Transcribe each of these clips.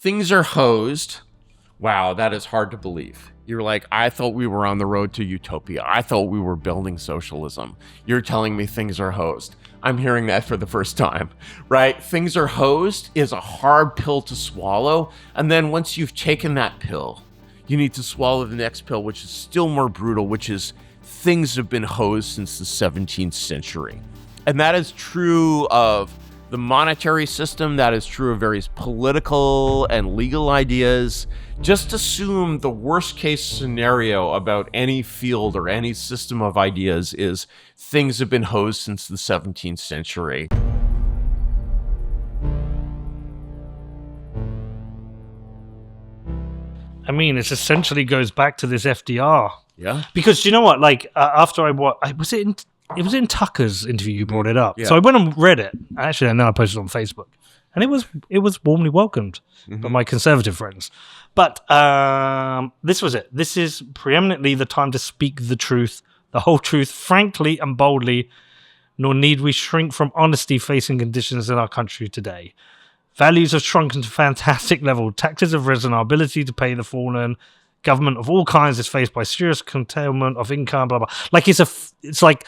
Things are hosed. Wow, that is hard to believe. You're like, I thought we were on the road to utopia. I thought we were building socialism. You're telling me things are hosed. I'm hearing that for the first time, right? Things are hosed is a hard pill to swallow. And then once you've taken that pill, you need to swallow the next pill, which is still more brutal, which is things have been hosed since the 17th century. And that is true of the monetary system. That is true of various political and legal ideas. Just assume the worst case scenario about any field or any system of ideas is things have been hosed since the 17th century. I mean, it essentially goes back to this FDR. Yeah. Because you know what? Like, after I was in Tucker's interview, you brought it up. Yeah. So I went and read it. Actually, and then I posted it on Facebook. And it was warmly welcomed by my conservative friends. But this was it. This is preeminently the time to speak the truth, the whole truth, frankly and boldly, nor need we shrink from honesty facing conditions in our country today. Values have shrunken to fantastic level. Taxes have risen. Our ability to pay the fallen. Government of all kinds is faced by serious curtailment of income, blah, blah. Like, it's like,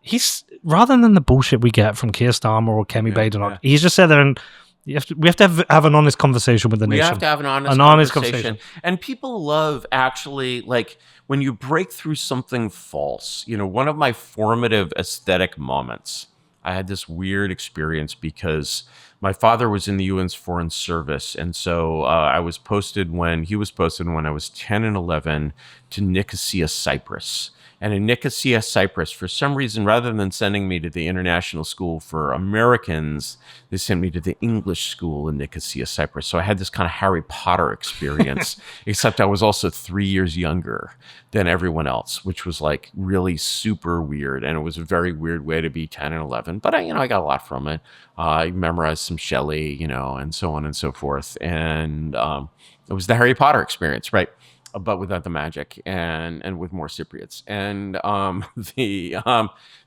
he's, rather than the bullshit we get from Keir Starmer or Kemi Badenoch, he's just said there and we have to have an honest conversation with the nation. We have to have an honest conversation. And people love, actually, like, when you break through something false. You know, one of my formative aesthetic moments, I had this weird experience because my father was in the UN's Foreign Service, and so he was posted when I was 10 and 11 to Nicosia, Cyprus. And in Nicosia, Cyprus, for some reason, rather than sending me to the International School for Americans, they sent me to the English school in Nicosia, Cyprus. So I had this kind of Harry Potter experience, except I was also 3 years younger than everyone else, which was like really super weird. And it was a very weird way to be 10 and 11. But I got a lot from it. I memorized some Shelley, and so on and so forth. And it was the Harry Potter experience, right? But without the magic and with more Cypriots. And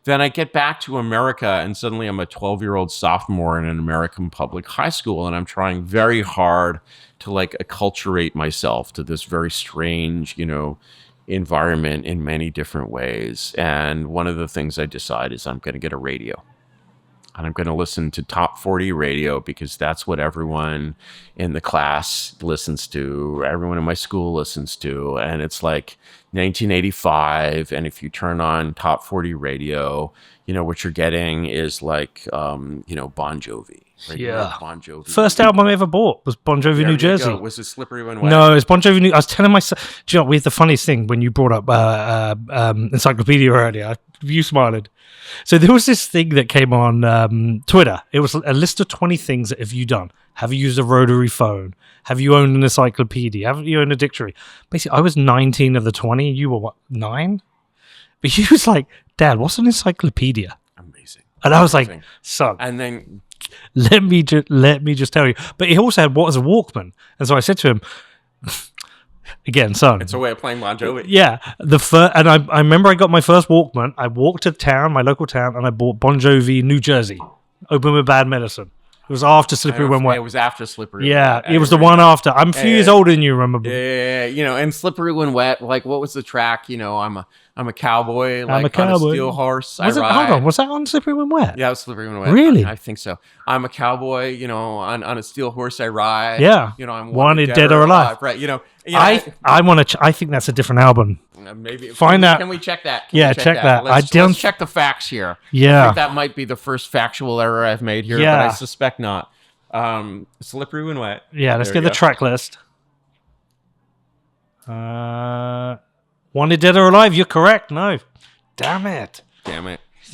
then I get back to America, and suddenly I'm a 12-year-old sophomore in an American public high school, and I'm trying very hard to like acculturate myself to this very strange, environment in many different ways. And one of the things I decide is I'm going to get a radio. And I'm going to listen to top 40 radio because that's what everyone in the class listens to. Everyone in my school listens to. And it's like 1985. And if you turn on top 40 radio, what you're getting is like, Bon Jovi. Right? Yeah. Bon Jovi. First album I ever bought was Bon Jovi, New Jersey. Was it Slippery When Wet? No, it's Bon Jovi. I was telling myself, we had the funniest thing when you brought up Encyclopedia earlier. You smiled. So there was this thing that came on Twitter. It was a list of 20 things that have you done? Have you used a rotary phone? Have you owned an encyclopedia? Have you owned a dictionary? Basically, I was 19 of the 20. You were what, 9? But he was like, Dad, what's an encyclopedia? Amazing. And I was like, son. And then let me just tell you. But he also had what is a Walkman. And so I said to him, again, son. It's a way of playing Bon Jovi. Yeah. And I remember I got my first Walkman. I walked to town, my local town, and I bought Bon Jovi, New Jersey. Open with Bad Medicine. It was after Slippery When Wet. It was after Slippery. Yeah, it was the one after. I'm a few years older than you, remember? Yeah. And Slippery When Wet, like, what was the track? I'm a cowboy, like, I'm a cowboy. on a steel horse. Hold on, was that on Slippery When Wet? Yeah, it was Slippery When Wet. Really? I think so. I'm a cowboy, on a steel horse I ride. Yeah. I'm wanted dead or alive. Right. I think that's a different album. Maybe find out. Can we check that? Check that. Let's check the facts here. Yeah. I think that might be the first factual error I've made here, but I suspect not. Slippery When Wet. Yeah, let's get the track list. Wanted Dead or Alive, you're correct. No. Damn it.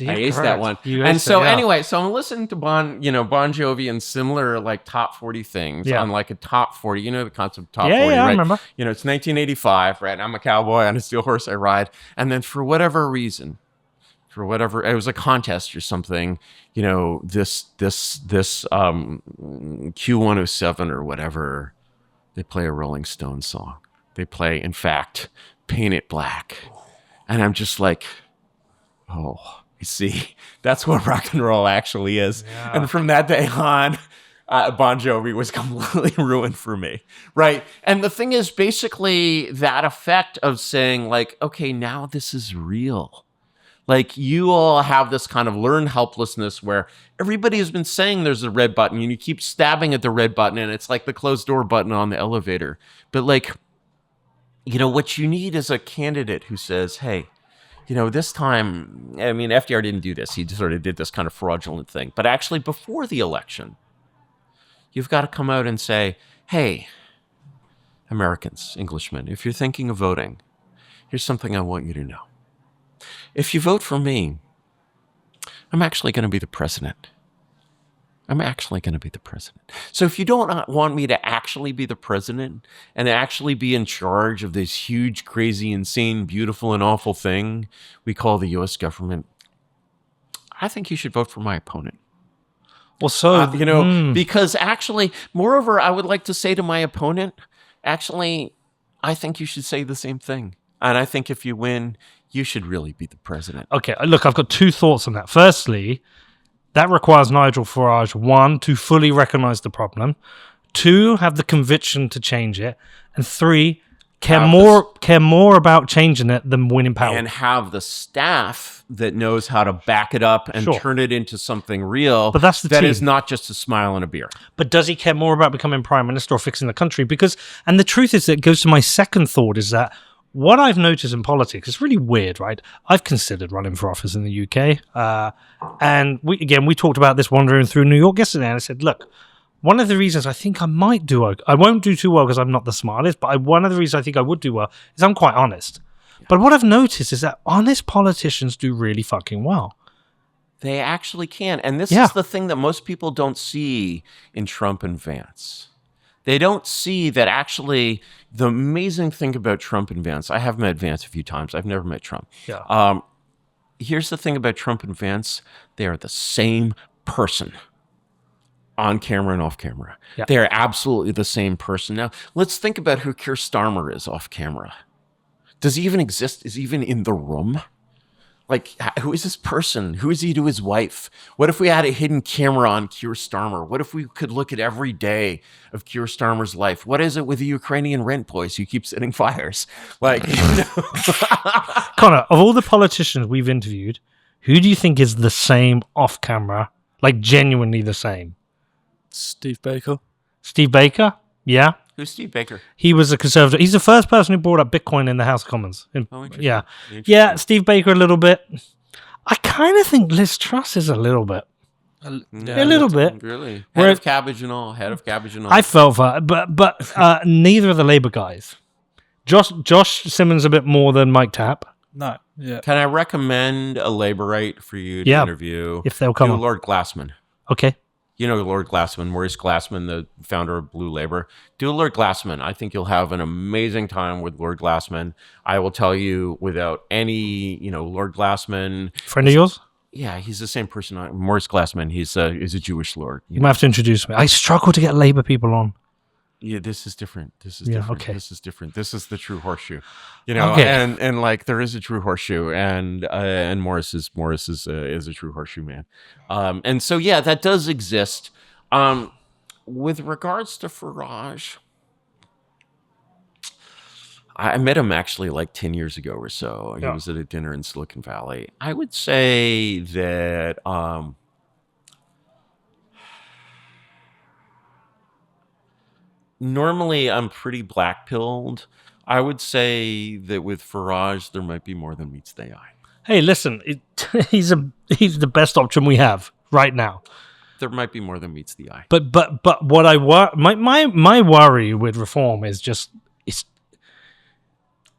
I aced that one. Anyway, so I'm listening to Bon Jovi and similar like top 40 things on like a top 40. The concept of top 40, right? I remember. It's 1985, right? I'm a cowboy on a steel horse I ride. And then for whatever reason, it was a contest or something, this Q107 or whatever, they play a Rolling Stones song. They play, in fact, Paint It Black. And I'm just like, oh, you see, that's what rock and roll actually is. Yeah. And from that day on, Bon Jovi was completely ruined for me, right? And the thing is, basically, that effect of saying, like, okay, now this is real. Like, you all have this kind of learned helplessness where everybody has been saying there's a red button, and you keep stabbing at the red button, and it's like the closed door button on the elevator. But, like, you know, what you need is a candidate who says, hey, you know, this time, I mean, FDR didn't do this. He just sort of did this kind of fraudulent thing. But actually, before the election, you've got to come out and say, hey, Americans, Englishmen, if you're thinking of voting, here's something I want you to know. If you vote for me, I'm actually going to be the president. I'm actually going to be the president. So if you don't want me to actually be the president and actually be in charge of this huge, crazy, insane, beautiful, and awful thing we call the U.S. government, I think you should vote for my opponent. Well, so, because actually, moreover, I would like to say to my opponent, actually, I think you should say the same thing. And I think if you win, you should really be the president. Okay, look, I've got two thoughts on that. Firstly, that requires Nigel Farage, one, to fully recognize the problem, two, have the conviction to change it, and three, care more about changing it than winning power. And have the staff that knows how to back it up and turn it into something real. But that's the that team. Is not just a smile and a beer. But does he care more about becoming prime minister or fixing the country? And the truth is, that it goes to my second thought, is that what I've noticed in politics is really weird, right? I've considered running for office in the UK. And we talked about this wandering through New York yesterday. And I said, look, one of the reasons I think I might do well, I won't do too well because I'm not the smartest, but one of the reasons I think I would do well is I'm quite honest. Yeah. But what I've noticed is that honest politicians do really fucking well. They actually can. And this is the thing that most people don't see in Trump and Vance. They don't see that actually the amazing thing about Trump and Vance, I have met Vance a few times. I've never met Trump. Yeah. Here's the thing about Trump and Vance. They are the same person on camera and off camera. Yeah. They are absolutely the same person. Now, let's think about who Keir Starmer is off camera. Does he even exist? Is he even in the room? Like, who is this person? Who is he to his wife? What if we had a hidden camera on Keir Starmer? What if we could look at every day of Keir Starmer's life? What is it with the Ukrainian rent boys who keep setting fires? Like, Connor, of all the politicians we've interviewed, who do you think is the same off camera? Like, genuinely the same? Steve Baker. Steve Baker? Yeah. Who's Steve Baker? He was a conservative. He's the first person who brought up Bitcoin in the House of Commons. Yeah. Yeah, Steve Baker a little bit. I kind of think Liz Truss is a little bit. A little bit. Really? Head of cabbage and all. I felt for but neither of the Labour guys. Josh Simmons a bit more than Mike Tapp. No. Yeah. Can I recommend a Labourite for you to interview? If they'll come on. Lord Glassman. Okay. You know Lord Glassman, Maurice Glassman, the founder of Blue Labour. Do Lord Glassman. I think you'll have an amazing time with Lord Glassman. I will tell you without any, Lord Glassman. Friend of yours? Yeah, he's the same person. Maurice Glassman, he's a Jewish lord. You might have to introduce me. I struggle to get Labour people on. Yeah, this is different. Different. Okay. This is different. This is the true horseshoe. And like there is a true horseshoe, and Morris is a true horseshoe man. And so that does exist. With regards to Farage, I met him actually like 10 years ago or so. He was at a dinner in Silicon Valley. I would say that normally I'm pretty black-pilled. I would say that with Farage, there might be more than meets the eye. Hey, listen, he's the best option we have right now. There might be more than meets the eye. But what my worry with reform is just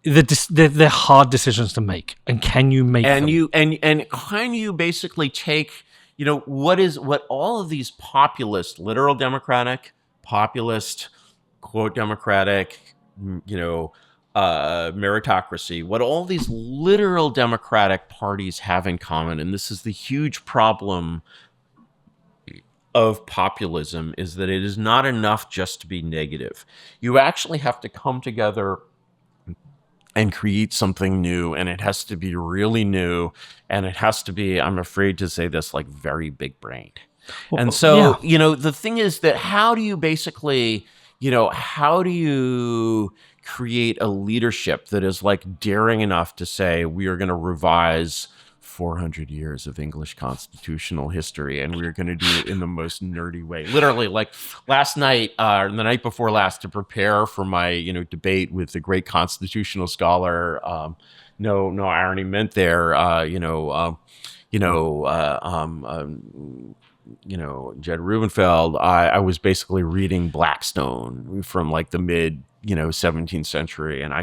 they're hard decisions to make, and can you make them? And can you basically take what all of these populist, literal democratic, populist, quote democratic, meritocracy, what all these literal democratic parties have in common, and this is the huge problem of populism, is that it is not enough just to be negative. You actually have to come together and create something new, and it has to be really new, and it has to be, I'm afraid to say this, like very big brained. And so, yeah. you know, the thing is that how do you basically, you know, how do you create a leadership that is like daring enough to say we are going to revise 400 years of English constitutional history, and we're going to do it in the most nerdy way. Literally, like last night, or the night before last, to prepare for my, you know, debate with the great constitutional scholar. No irony meant there. Jed Rubenfeld. I was basically reading Blackstone from like the mid 17th century, and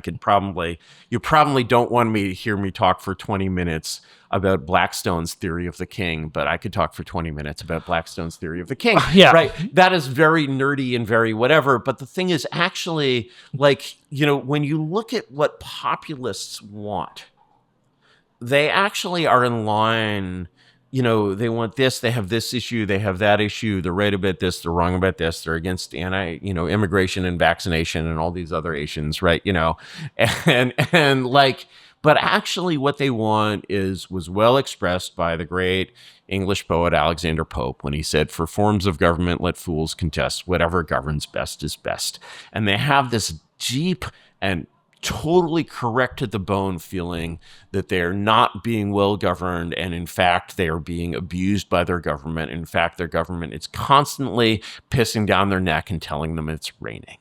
you probably don't want me to hear me talk for 20 minutes about Blackstone's theory of the king, but I could talk for 20 minutes about Blackstone's theory of the king. Yeah. Right. That is very nerdy and very whatever. But the thing is actually, like, you know, when you look at what populists want, they actually are in line. You know, they want this, they have this issue, they have that issue, they're right about this, they're wrong about this, they're against immigration and vaccination and all these other Asians, right? You know, and like, but actually what they want was well expressed by the great English poet Alexander Pope when he said, "For forms of government, let fools contest, whatever governs best is best." And they have this deep and totally correct to the bone feeling that they're not being well governed, and in fact they are being abused by their government. In fact, their government is constantly pissing down their neck and telling them it's raining.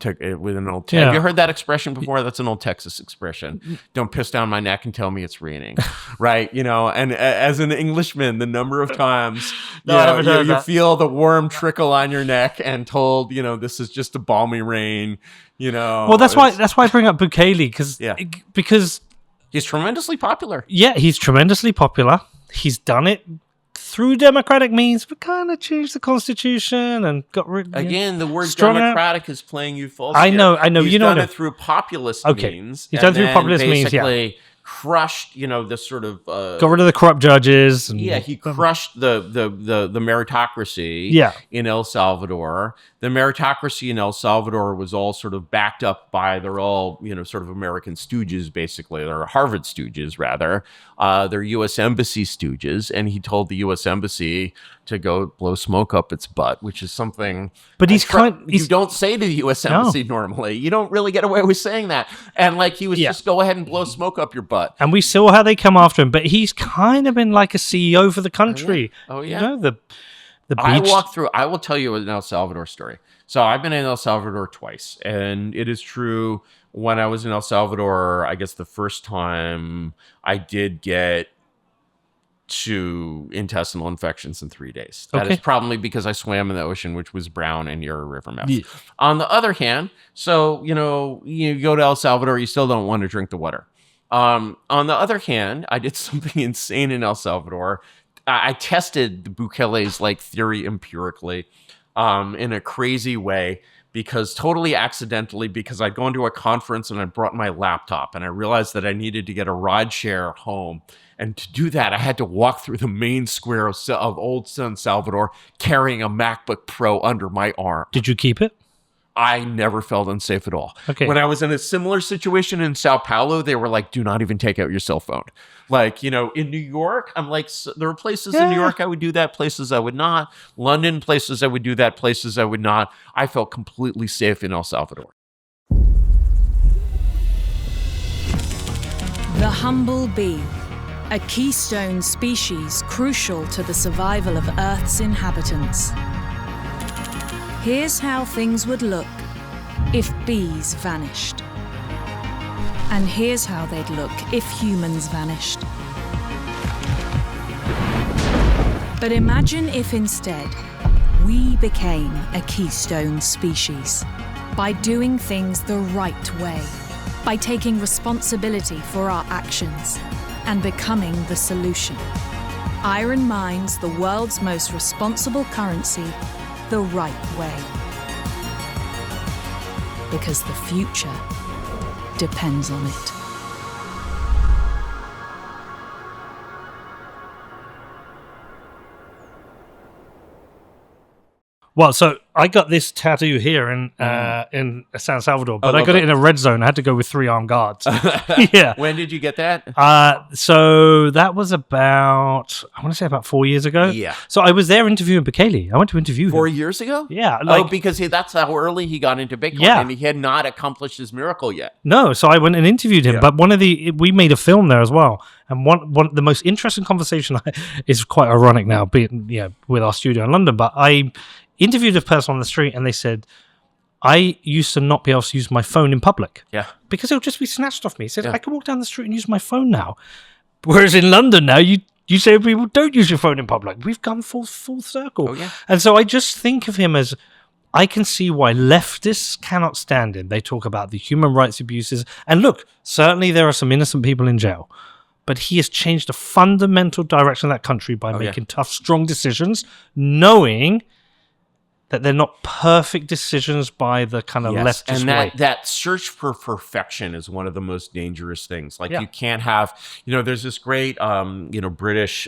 With an old, have you heard that expression before? That's an old Texas expression. Don't piss down my neck and tell me it's raining, right? You know, and as an Englishman, the number of times you feel the warm trickle on your neck and told, you know, this is just a balmy rain. You know, well, that's why I bring up Bukele because he's tremendously popular. Yeah, he's tremendously popular. He's done it through democratic means, but kind of changed the constitution and got rid. Again, the word democratic is playing you false. I know. He's done it through populist means. He's done it through populist means. Yeah. Crushed, you know, the sort of got rid of the corrupt judges. And, he crushed the meritocracy. In El Salvador. The meritocracy in El Salvador was all sort of backed up by, they're all, you know, sort of American stooges, basically. They're Harvard stooges, rather. They're U.S. Embassy stooges. And he told the U.S. Embassy to go blow smoke up its butt, which is something but you don't say to the U.S. Embassy normally. You don't really get away with saying that. And like he was just go ahead and blow smoke up your butt. And we saw how they come after him, but he's kind of been like a CEO for the country. Oh yeah. You know, the beach. I will tell you an El Salvador story. So I've been in El Salvador twice, and it is true, when I was in El Salvador, I guess the first time I did get to intestinal infections in 3 days. That is probably because I swam in the ocean, which was brown and near a river mouth. Yeah. On the other hand, so, you know, you go to El Salvador, you still don't want to drink the water. On the other hand, I did something insane in El Salvador. I tested the Bukele's like theory empirically in a crazy way, because totally accidentally, because I'd gone to a conference and I brought my laptop and I realized that I needed to get a ride share home. And to do that, I had to walk through the main square of old San Salvador carrying a MacBook Pro under my arm. Did you keep it? I never felt unsafe at all. Okay. When I was in a similar situation in Sao Paulo, they were like, do not even take out your cell phone. Like, you know, in New York, I'm like, there were places in New York I would do that, places I would not. London, places I would do that, places I would not. I felt completely safe in El Salvador. The humble bee, a keystone species crucial to the survival of Earth's inhabitants. Here's how things would look if bees vanished. And here's how they'd look if humans vanished. But imagine if instead we became a keystone species by doing things the right way, by taking responsibility for our actions and becoming the solution. Iron mines, the world's most responsible currency, the right way. Because the future depends on it. Well, so I got this tattoo here in San Salvador, but I got lovely. it in a red zone. I had to go with 3 armed guards. Yeah. When did you get that? So that was about, I want to say about 4 years ago. Yeah. So I was there interviewing Bekele. I went to interview 4 him. years ago? Yeah. Because that's how early he got into Bitcoin, Yeah. and he had not accomplished his miracle yet. No, so I went and interviewed him, Yeah. but we made a film there as well. And one the most interesting conversation is quite ironic now, with our studio in London, but I interviewed a person on the street and they said, I used to not be able to use my phone in public. Yeah. Because it would just be snatched off me. He said, Yeah. I can walk down the street and use my phone now. Whereas in London now, you say people don't use your phone in public. We've gone full circle. Oh, yeah. And so I just think of him as, I can see why leftists cannot stand him. They talk about the human rights abuses. And look, certainly there are some innocent people in jail. But he has changed the fundamental direction of that country by making tough, strong decisions, knowing that they're not perfect decisions by the kind of leftist and way. that search for perfection is one of the most dangerous things. Like you can't have, there's this great, British,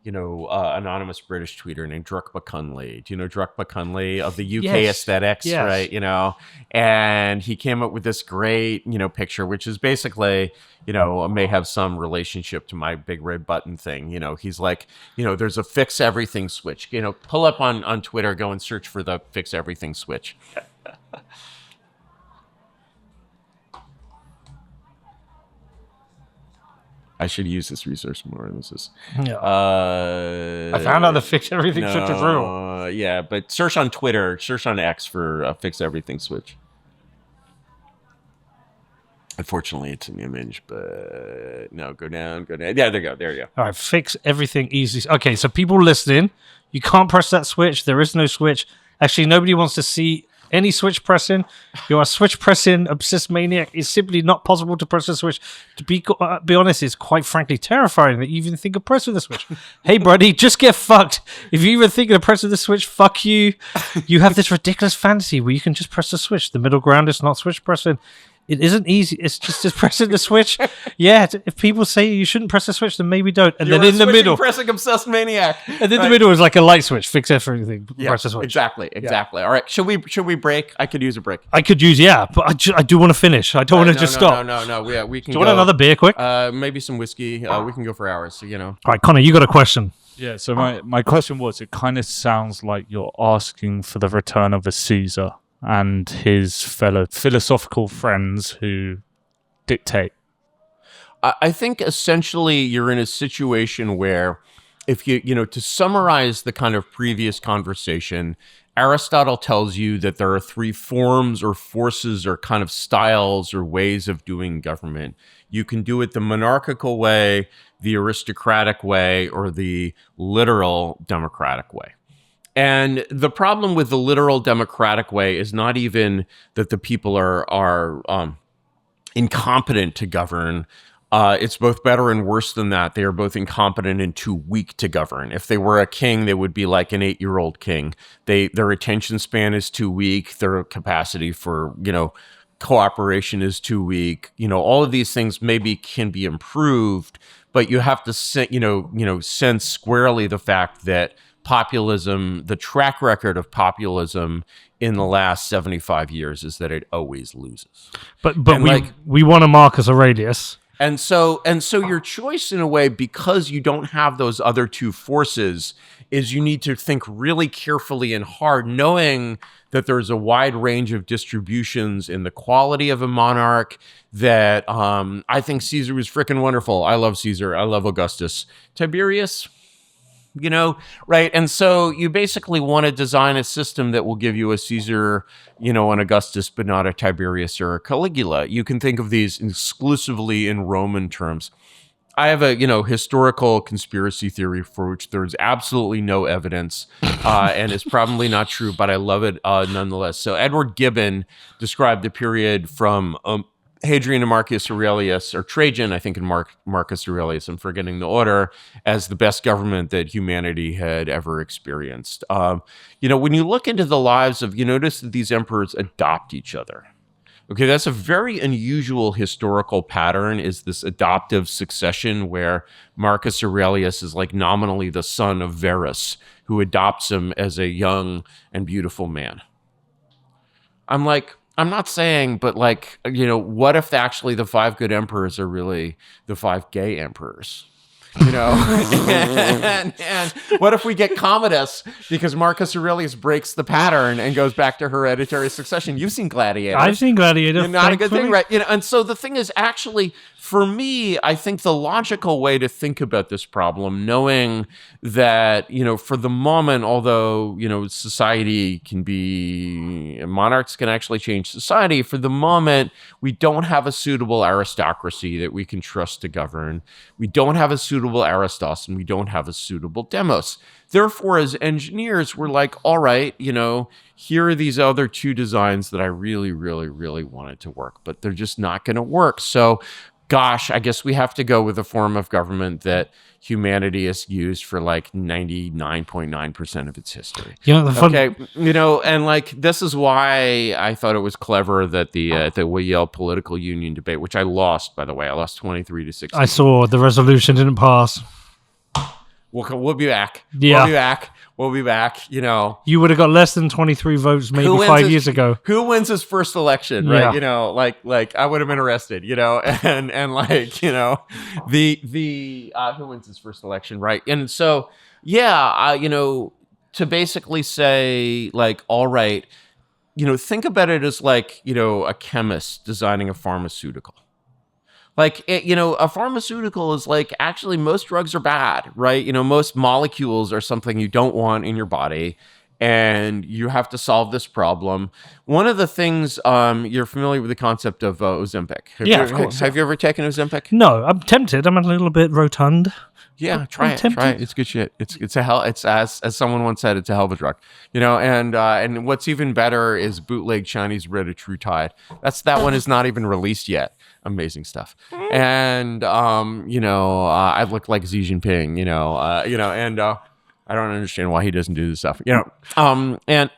anonymous British tweeter named Druck McCunley. Do you know Druck McCunley of the UK Aesthetics, Yes. right? And he came up with this great, picture, which is basically, may have some relationship to my big red button thing. He's like, there's a fix everything switch. Pull up on Twitter, go and search for the fix everything switch. I should use this resource more. This is. I found out the fix everything switch is real. Yeah, but search on Twitter, search on X for fix everything switch. Unfortunately, it's an image, but no, go down. Yeah, there you go. All right, fix everything easy. Okay, so people listening, you can't press that switch. There is no switch. Actually, nobody wants to see any switch pressing. You're a switch pressing obsessed maniac. It's simply not possible to press the switch. To be honest, it's quite frankly terrifying that you even think of pressing the switch. Hey, buddy, just get fucked. If you even think of pressing the switch, fuck you. You have this ridiculous fantasy where you can just press the switch. The middle ground is not switch pressing. It isn't easy. It's just pressing the switch. Yeah, if people say you shouldn't press the switch, then maybe don't. And You're then in the middle, pressing obsessed maniac. and then the middle is like a light switch. Fix everything. Press the switch. Exactly. All right, should we break? I could use a break. I could use, but I do want to finish. I don't want to just stop. No. We can. Do you want another beer, quick? Maybe some whiskey. We can go for hours. So, All right, Connor, you got a question. Yeah, so my question was, it kind of sounds like you're asking for the return of a Caesar and his fellow philosophical friends who dictate. I think essentially you're in a situation where, if to summarize the kind of previous conversation, Aristotle tells you that there are 3 forms or forces or kind of styles or ways of doing government. You can do it the monarchical way, the aristocratic way, or the literal democratic way. And the problem with the literal democratic way is not even that the people are incompetent to govern. It's both better and worse than that. They are both incompetent and too weak to govern. If they were a king, they would be like an 8-year-old king. Their attention span is too weak. Their capacity for, cooperation is too weak. All of these things maybe can be improved, but you have to, sense squarely the fact that populism, the track record of populism in the last 75 years is that it always loses. But we want a Marcus Aurelius. And so your choice in a way, because you don't have those other 2 forces, is you need to think really carefully and hard, knowing that there's a wide range of distributions in the quality of a monarch, that I think Caesar was freaking wonderful. I love Caesar. I love Augustus. Tiberius, right? And so you basically want to design a system that will give you a Caesar, an Augustus, but not a Tiberius or a Caligula. You can think of these exclusively in Roman terms. I have a, historical conspiracy theory for which there's absolutely no evidence, and it's probably not true, but I love it nonetheless. So Edward Gibbon described the period from Hadrian and Marcus Aurelius, or Trajan, I think, and Marcus Aurelius, I'm forgetting the order, as the best government that humanity had ever experienced. When you look into the lives of, you notice that these emperors adopt each other. Okay, that's a very unusual historical pattern, is this adoptive succession where Marcus Aurelius is like nominally the son of Verus, who adopts him as a young and beautiful man. I'm not saying, but like, what if actually the 5 good emperors are really the 5 gay emperors? And what if we get Commodus because Marcus Aurelius breaks the pattern and goes back to hereditary succession? You've seen Gladiator. I've seen Gladiator. Not a good thing, right? And so the thing is, actually, for me, I think the logical way to think about this problem, knowing that, for the moment, although, society can be, monarchs can actually change society, for the moment, we don't have a suitable aristocracy that we can trust to govern. We don't have a suitable aristos, and we don't have a suitable demos. Therefore, as engineers, we're like, all right, here are these other 2 designs that I really, really, really wanted to work, but they're just not going to work. So, gosh, I guess we have to go with a form of government that humanity has used for like 99.9% of its history. And like, this is why I thought it was clever that the Yale political union debate, which I lost, by the way, I lost 23-16. I saw the resolution didn't pass. We'll be back. Yeah. We'll be back. You would have got less than 23 votes maybe 5 years ago. Who wins his first election, right? Yeah. Like I would have been arrested, and like, the who wins his first election, right? And so, to basically say like, all right, think about it as like, a chemist designing a pharmaceutical. Like, a pharmaceutical is like, actually, most drugs are bad, right? Most molecules are something you don't want in your body, and you have to solve this problem. One of the things, you're familiar with the concept of Ozempic. Of course. Have you ever taken Ozempic? No, I'm tempted. I'm a little bit rotund. Yeah, try it. It's good shit. It's a hell. It's as someone once said, it's a hell of a drug. And what's even better is bootleg Chinese Retatrutide. That one is not even released yet. Amazing stuff. And I look like Xi Jinping. And I don't understand why he doesn't do this stuff. And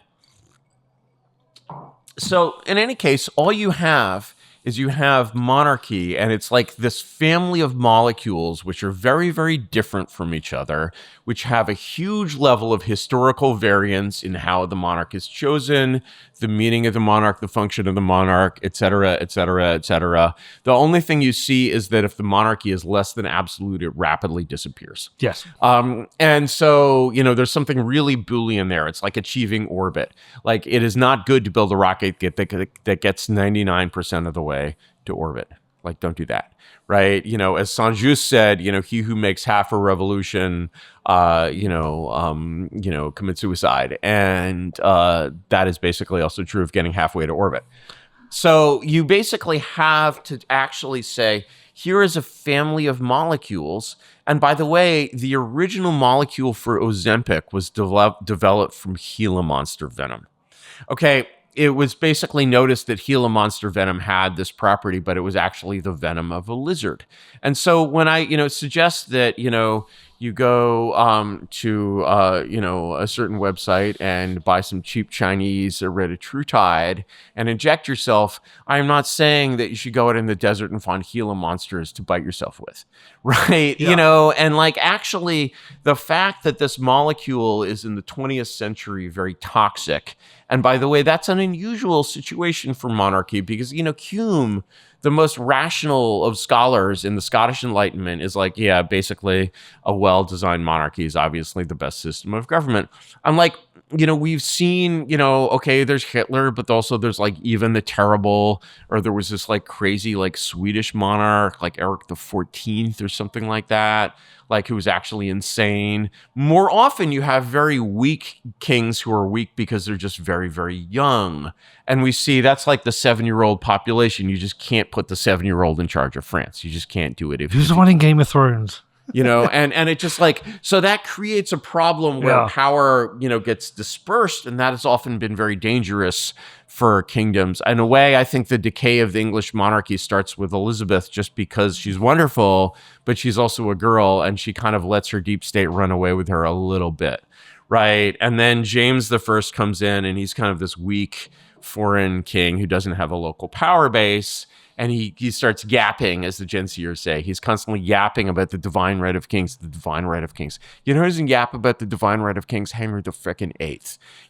so in any case, all you have is you have monarchy, and it's like this family of molecules which are very, very different from each other, which have a huge level of historical variance in how the monarch is chosen, the meaning of the monarch, the function of the monarch, et cetera, et cetera, et cetera. The only thing you see is that if the monarchy is less than absolute, it rapidly disappears. Yes. And so, there's something really Boolean there. It's like achieving orbit. Like, it is not good to build a rocket that gets 99% of the way to orbit. Like, don't do that, right? As Saint-Just said, he who makes half a revolution, commits suicide. And that is basically also true of getting halfway to orbit. So you basically have to actually say, here is a family of molecules. And by the way, the original molecule for Ozempic was developed from Gila monster venom. Okay, it was basically noticed that Gila monster venom had this property, but it was actually the venom of a lizard. And so when I, suggest that, you go to, a certain website and buy some cheap Chinese Retatrutide and inject yourself, I'm not saying that you should go out in the desert and find Gila monsters to bite yourself with, right? Yeah. And like, actually, the fact that this molecule is in the 20th century very toxic. And by the way, that's an unusual situation for monarchy because, Hume, the most rational of scholars in the Scottish Enlightenment, is like, yeah, basically a well-designed monarchy is obviously the best system of government. I'm like, we've seen, okay, there's Hitler, but also there's like even the terrible, or there was this like crazy like Swedish monarch, like Eric the 14th or something like that, like who was actually insane. More often you have very weak kings who are weak because they're just very, very young. And we see that's like the 7-year-old population. You just can't put the 7-year-old in charge of France. You just can't do it. Who's the one in Game of Thrones? And it just like, so that creates a problem where power, gets dispersed. And that has often been very dangerous for kingdoms. In a way, I think the decay of the English monarchy starts with Elizabeth just because she's wonderful, but she's also a girl and she kind of lets her deep state run away with her a little bit. Right. And then James the First comes in and he's kind of this weak foreign king who doesn't have a local power base. And he starts yapping, as the Gen Zers say. He's constantly yapping about the divine right of kings, the divine right of kings. You know who doesn't yap about the divine right of kings? Henry the frickin' VIII.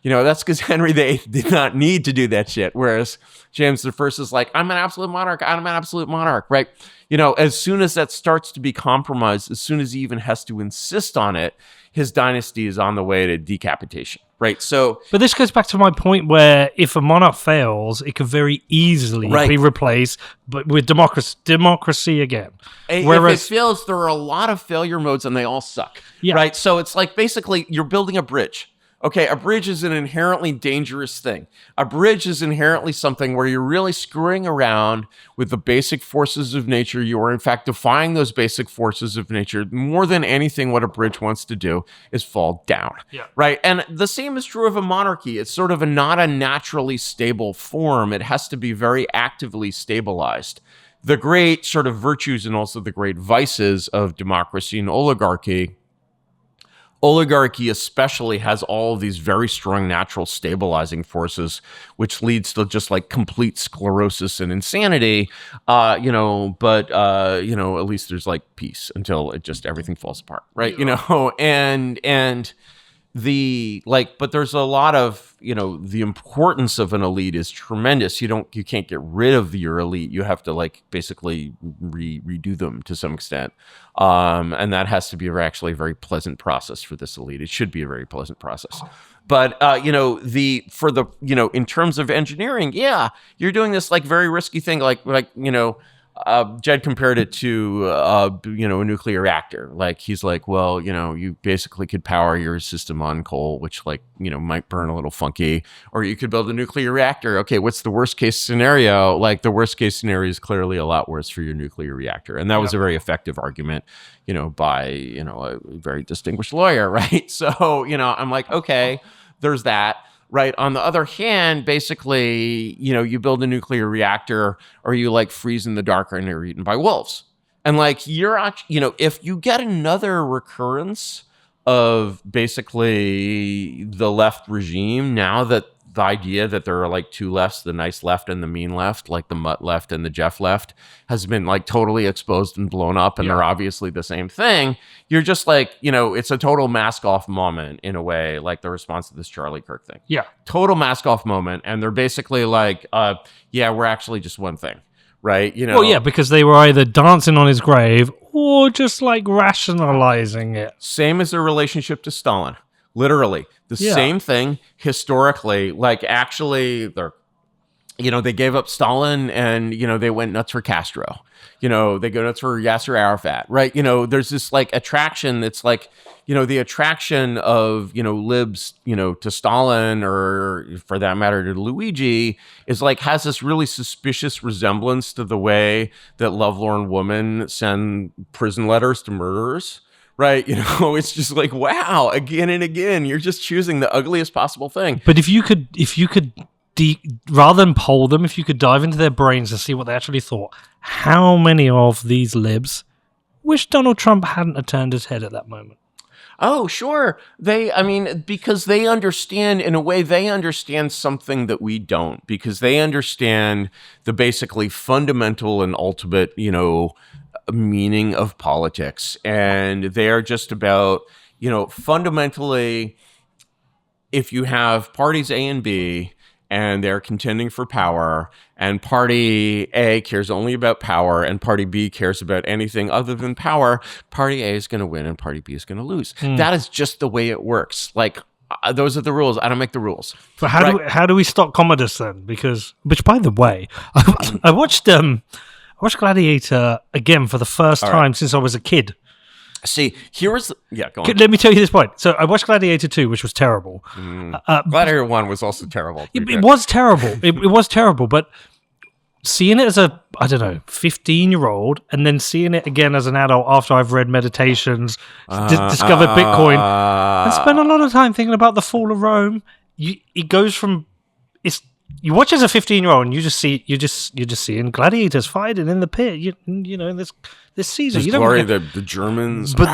That's because Henry VIII did not need to do that shit. Whereas James I is like, I'm an absolute monarch, right? As soon as that starts to be compromised, as soon as he even has to insist on it, his dynasty is on the way to decapitation. Right. So, but this goes back to my point where if a monarch fails, it could very easily be replaced, but with democracy again. Whereas if it fails, there are a lot of failure modes, and they all suck. Yeah. Right. So it's like basically you're building a bridge. Okay, a bridge is an inherently dangerous thing. A bridge is inherently something where you're really screwing around with the basic forces of nature. You are, in fact, defying those basic forces of nature. More than anything, what a bridge wants to do is fall down. Yeah. Right? And the same is true of a monarchy. It's sort of not a naturally stable form. It has to be very actively stabilized. The great sort of virtues and also the great vices of democracy and oligarchy especially has all of these very strong natural stabilizing forces, which leads to just like complete sclerosis and insanity. But at least there's like peace until everything falls apart, right? But there's a lot of, the importance of an elite is tremendous. You can't get rid of your elite. You have to basically redo them to some extent. And that has to be actually a very pleasant process for this elite. It should be a very pleasant process. But, in terms of engineering, you're doing this very risky thing, Jed compared it to, a nuclear reactor. He's like, well, you basically could power your system on coal, which might burn a little funky, or you could build a nuclear reactor. Okay, what's the worst case scenario? The worst case scenario is clearly a lot worse for your nuclear reactor. And that was a very effective argument, by, a very distinguished lawyer, right? So, I'm like, okay, there's that. Right. On the other hand, basically, you build a nuclear reactor or you freeze in the dark and you're eaten by wolves. And you're actually, if you get another recurrence of basically the left regime, now that the idea that there are two lefts, the nice left and the mean left, the Mutt left and the Jeff left, has been totally exposed and blown up, and they're obviously the same thing. You're just it's a total mask off moment in a way, the response to this Charlie Kirk thing. Yeah. Total mask off moment. And they're basically we're actually just one thing. Right? Well, yeah, because they were either dancing on his grave or just rationalizing it. Same as their relationship to Stalin. Literally the same thing historically. Actually, they gave up Stalin and they went nuts for Castro. They go nuts for Yasser Arafat. Right? There's this attraction that's the attraction of libs to Stalin, or for that matter to Luigi, is has this really suspicious resemblance to the way that lovelorn women send prison letters to murderers. Right, it's just wow, again and again, you're just choosing the ugliest possible thing. But if you could, rather than poll them, if you could dive into their brains and see what they actually thought, how many of these libs wish Donald Trump hadn't turned his head at that moment? Oh, sure. Because they understand, in a way, they understand something that we don't, because they understand the basically fundamental and ultimate, meaning of politics. And they are just about, fundamentally, if you have parties A and B and they're contending for power, and party A cares only about power and party B cares about anything other than power, party A is going to win and party B is going to lose. That is just the way it works. Those are the rules. I don't make the rules. So how do we stop Commodus then? Which by the way, I watched Gladiator again for the first time since I was a kid. See, go on. Let me tell you this point. So I watched Gladiator 2, which was terrible. Gladiator 1 was also terrible. It was terrible. It was terrible, but seeing it as a, 15-year-old, and then seeing it again as an adult after I've read Meditations, discovered Bitcoin, and spent a lot of time thinking about the fall of Rome, it goes from... You watch as a 15-year-old, and you're just seeing gladiators fighting in the pit. This Caesar. There's glory, the Germans. But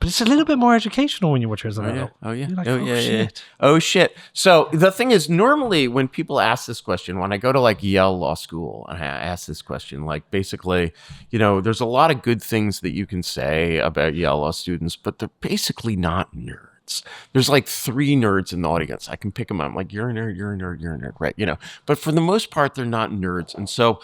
But it's a little bit more educational when you watch it as an adult. Oh yeah. You're like, oh yeah. shit. Oh shit. So the thing is, normally when people ask this question, when I go to like Yale Law School and I ask this question, like basically, there's a lot of good things that you can say about Yale Law students, but they're basically not nerds. There's like 3 nerds in the audience. I can pick them out. I'm like, you're a nerd, you're a nerd, you're a nerd, right? But for the most part, they're not nerds. And so,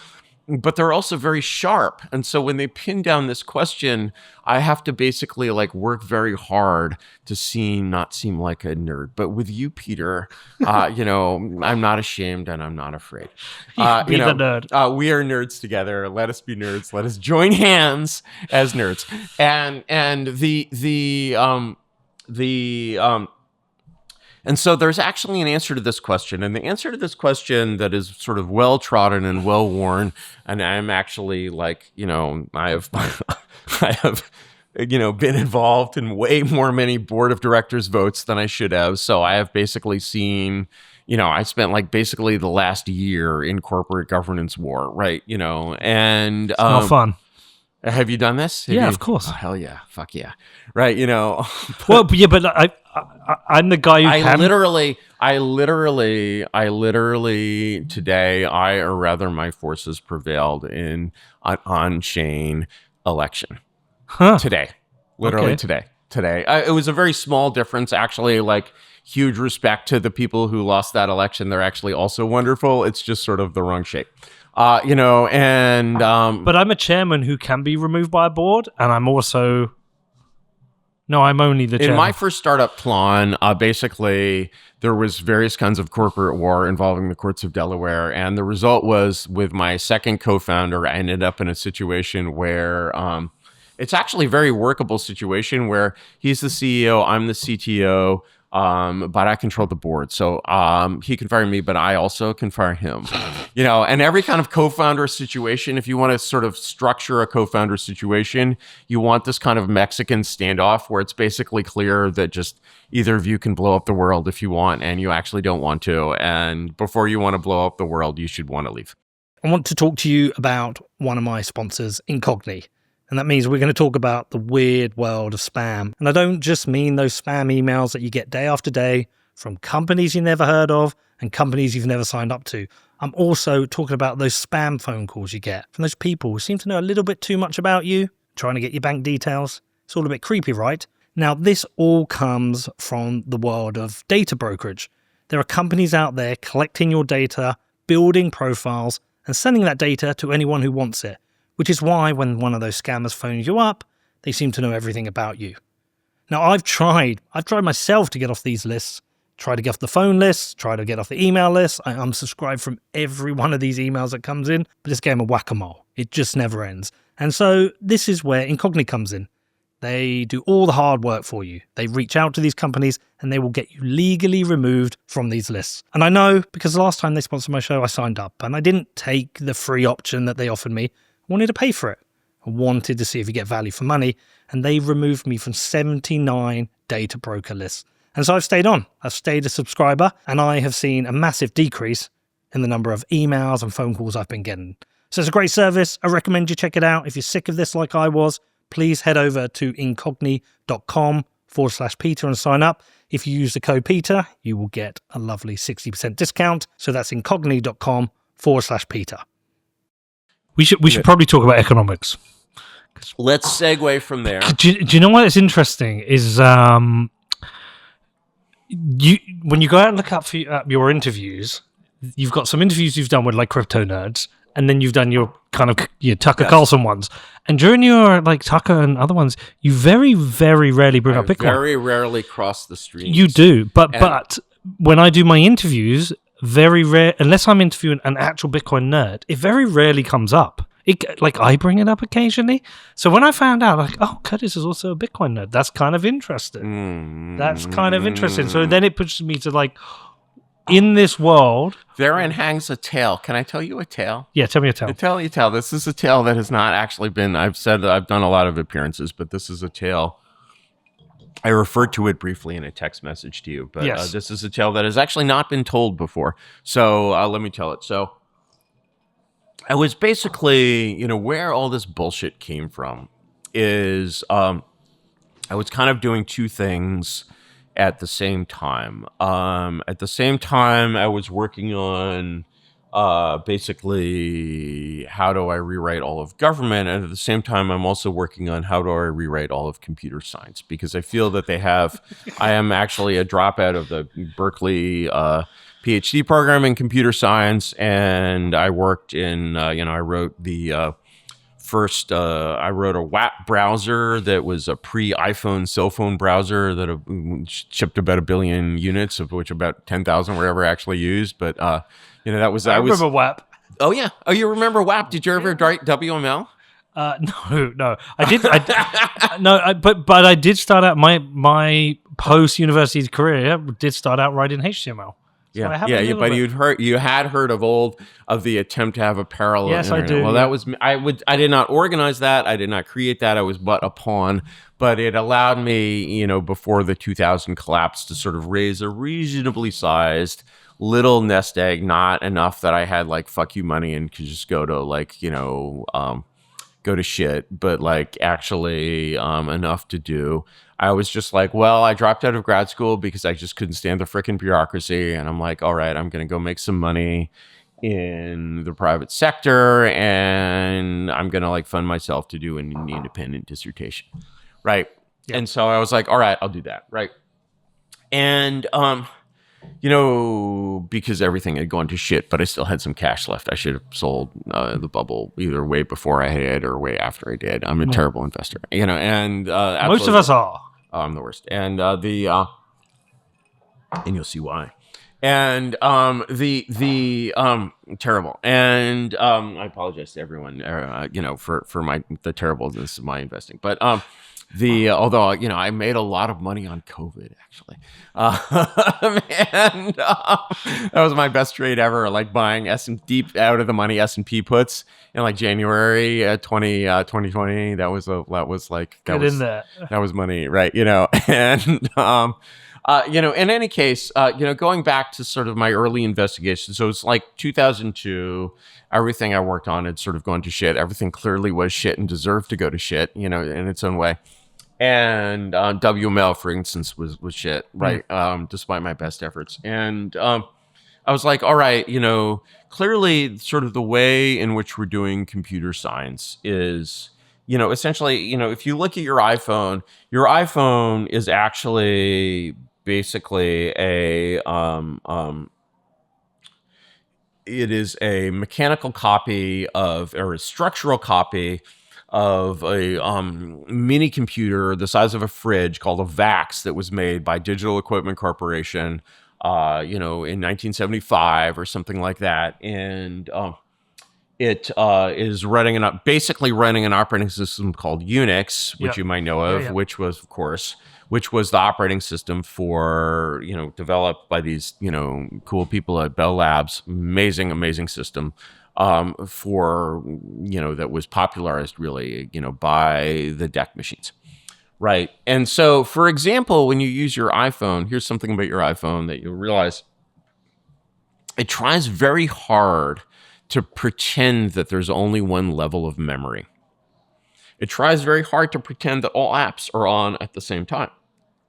but they're also very sharp. And so when they pin down this question, I have to basically like work very hard to not seem like a nerd. But with you, Peter, I'm not ashamed and I'm not afraid. Be the nerd. We are nerds together. Let us be nerds. Let us join hands as nerds. And so there's actually an answer to this question. And the answer to this question that is sort of well-trodden and well-worn, and I'm actually like, I have been involved in way more many board of directors votes than I should have. So I have basically seen, I spent like basically the last year in corporate governance war, right? And It's not fun. Have you done this? Yeah, of course. Oh, hell yeah. Fuck yeah. Right. Well, yeah, but I'm the guy who I literally today, or rather my forces prevailed in an on-chain election. Today. Literally Okay. today. It was a very small difference, actually, like huge respect to the people who lost that election. They're actually also wonderful. It's just sort of the wrong shape. But I'm a chairman who can be removed by a board, and I'm also... No, I'm only the chairman. In my first startup, Tlon, basically there was various kinds of corporate war involving the courts of Delaware, and the result was with my second co-founder, I ended up in a situation where it's actually a very workable situation where he's the CEO, I'm the CTO, but I control the board. So he can fire me, but I also can fire him. And every kind of co-founder situation, if you want to sort of structure a co-founder situation, you want this kind of Mexican standoff where it's basically clear that just either of you can blow up the world if you want, and you actually don't want to. And before you want to blow up the world, you should want to leave. I want to talk to you about one of my sponsors, Incogni. And that means we're going to talk about the weird world of spam. And I don't just mean those spam emails that you get day after day from companies you never heard of and companies you've never signed up to. I'm also talking about those spam phone calls you get from those people who seem to know a little bit too much about you, trying to get your bank details. It's all a bit creepy, right? Now, this all comes from the world of data brokerage. There are companies out there collecting your data, building profiles, and sending that data to anyone who wants it. Which is why when one of those scammers phones you up, they seem to know everything about you. Now, I've tried myself to get off these lists, try to get off the phone lists, try to get off the email lists. I unsubscribe from every one of these emails that comes in, but this game of whack-a-mole, it just never ends. And so this is where Incogni comes in. They do all the hard work for you. They reach out to these companies and they will get you legally removed from these lists. And I know because the last time they sponsored my show, I signed up and I didn't take the free option that they offered me. I wanted to pay for it. I wanted to see if you get value for money, and they removed me from 79 data broker lists. And so I've stayed on. I've stayed a subscriber, and I have seen a massive decrease in the number of emails and phone calls I've been getting. So it's a great service. I recommend you check it out. If you're sick of this like I was, please head over to incogni.com/Peter and sign up. If you use the code Peter, you will get a lovely 60% discount. So that's incogni.com/Peter. We should probably talk about economics. Let's segue from there. Do you know what is interesting is when you go out and look up for your interviews, you've got some interviews you've done with like crypto nerds, and then you've done your kind of your Tucker Carlson ones. And during your like Tucker and other ones, you very, very rarely bring up Bitcoin. Very rarely cross the streams. You do, but when I do my interviews, very rare, unless I'm interviewing an actual Bitcoin nerd, it very rarely comes up. I bring it up occasionally. So when I found out, like, oh, Curtis is also a Bitcoin nerd, that's kind of interesting. That's kind of interesting. So then it pushes me to like, in this world, therein hangs a tale. Can I tell you a tale? Yeah, tell me a tale. Tell you a tale. This is a tale that has not actually been. I've said that I've done a lot of appearances, but this is a tale. I referred to it briefly in a text message to you, but yes. This is a tale that has actually not been told before. So let me tell it. So I was basically, where all this bullshit came from is I was kind of doing two things at the same time. At the same time, I was working on basically how do I rewrite all of government, and at the same time, I'm also working on how do I rewrite all of computer science, because I feel that I am actually a dropout of the Berkeley PhD program in computer science, and I worked in, I wrote the first, I wrote a WAP browser that was a pre-iPhone cell phone browser that shipped about 1 billion units, of which about 10,000 were ever actually used. But, that was... I remember WAP. Oh, yeah. Oh, you remember WAP? Did you ever write WML? No. I did. But I did start out my post-university career did start out writing HTML. So But you had heard of the attempt to have a parallel internet. I do. Well, that was I did not organize that. I did not create that. I was but a pawn. But it allowed me, before the 2000 collapse, to sort of raise a reasonably sized little nest egg, not enough that I had like fuck you money and could just go to go to shit, but like actually enough to do. I was just like, well, I dropped out of grad school because I just couldn't stand the frickin' bureaucracy. And I'm like, all right, I'm going to go make some money in the private sector, and I'm going to like fund myself to do an independent dissertation. Right. Yep. And so I was like, all right, I'll do that. Right. And, because everything had gone to shit, but I still had some cash left. I should have sold the bubble either way before I did or way after I did. I'm a terrible investor, and most of us are. I'm the worst, and and you'll see why. And terrible. And I apologize to everyone, for the terribleness of my investing, but although I made a lot of money on COVID, actually, and that was my best trade ever. Like buying deep out of the money S&P puts in like January 2020. That was money, right? And in any case, going back to sort of my early investigation. So it's like 2002. Everything I worked on had sort of gone to shit. Everything clearly was shit and deserved to go to shit, in its own way. And WML, for instance, was shit, right? Despite my best efforts. And I was like, all right, clearly sort of the way in which we're doing computer science is, essentially, if you look at your iPhone is actually basically it is a mechanical copy or a structural copy of a mini computer the size of a fridge called a VAX that was made by Digital Equipment Corporation, in 1975 or something like that. And it is basically running an operating system called Unix, which you might know of, which was the operating system for, developed by these, cool people at Bell Labs. Amazing system. For, that was popularized really, by the DEC machines. Right. And so, for example, when you use your iPhone, here's something about your iPhone that you'll realize. It tries very hard to pretend that there's only one level of memory. It tries very hard to pretend that all apps are on at the same time.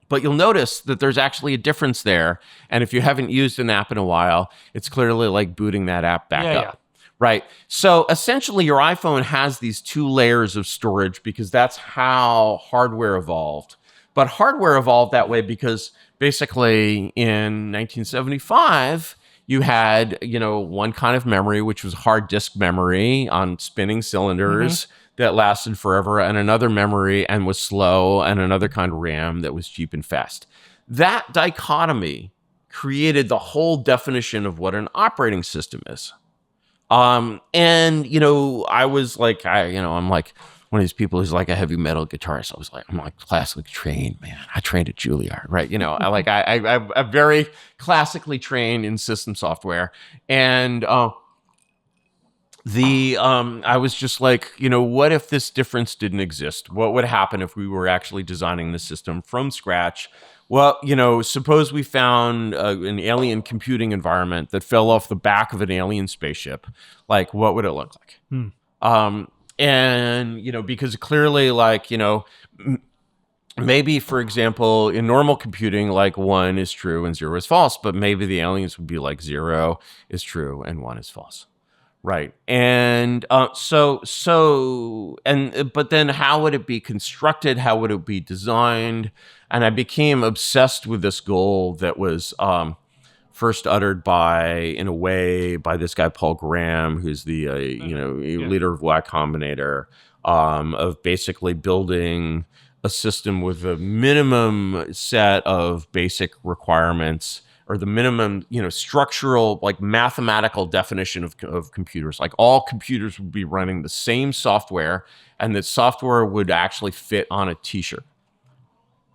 But you'll notice that there's actually a difference there. And if you haven't used an app in a while, it's clearly like booting that app back up. Yeah. Right. So essentially your iPhone has these two layers of storage because that's how hardware evolved. But hardware evolved that way because basically in 1975, you had, one kind of memory, which was hard disk memory on spinning cylinders that lasted forever, and another memory and was slow, and another kind of RAM that was cheap and fast. That dichotomy created the whole definition of what an operating system is. I was like, I'm like one of these people who's like a heavy metal guitarist. I'm like classically trained, man. I trained at Juilliard, right? I'm very classically trained in system software. And I was just like, what if this difference didn't exist? What would happen if we were actually designing the system from scratch? Well, suppose we found an alien computing environment that fell off the back of an alien spaceship. Like, what would it look like? And, because clearly, maybe, for example, in normal computing, like 1 is true and 0 is false, but maybe the aliens would be like 0 is true and 1 is false. Right. And but then how would it be constructed? How would it be designed? And I became obsessed with this goal that was first uttered in a way, by this guy, Paul Graham, who's the, leader of Y Combinator, of basically building a system with a minimum set of basic requirements, or the minimum, structural, like mathematical definition of computers. Like all computers would be running the same software, and that software would actually fit on a t-shirt.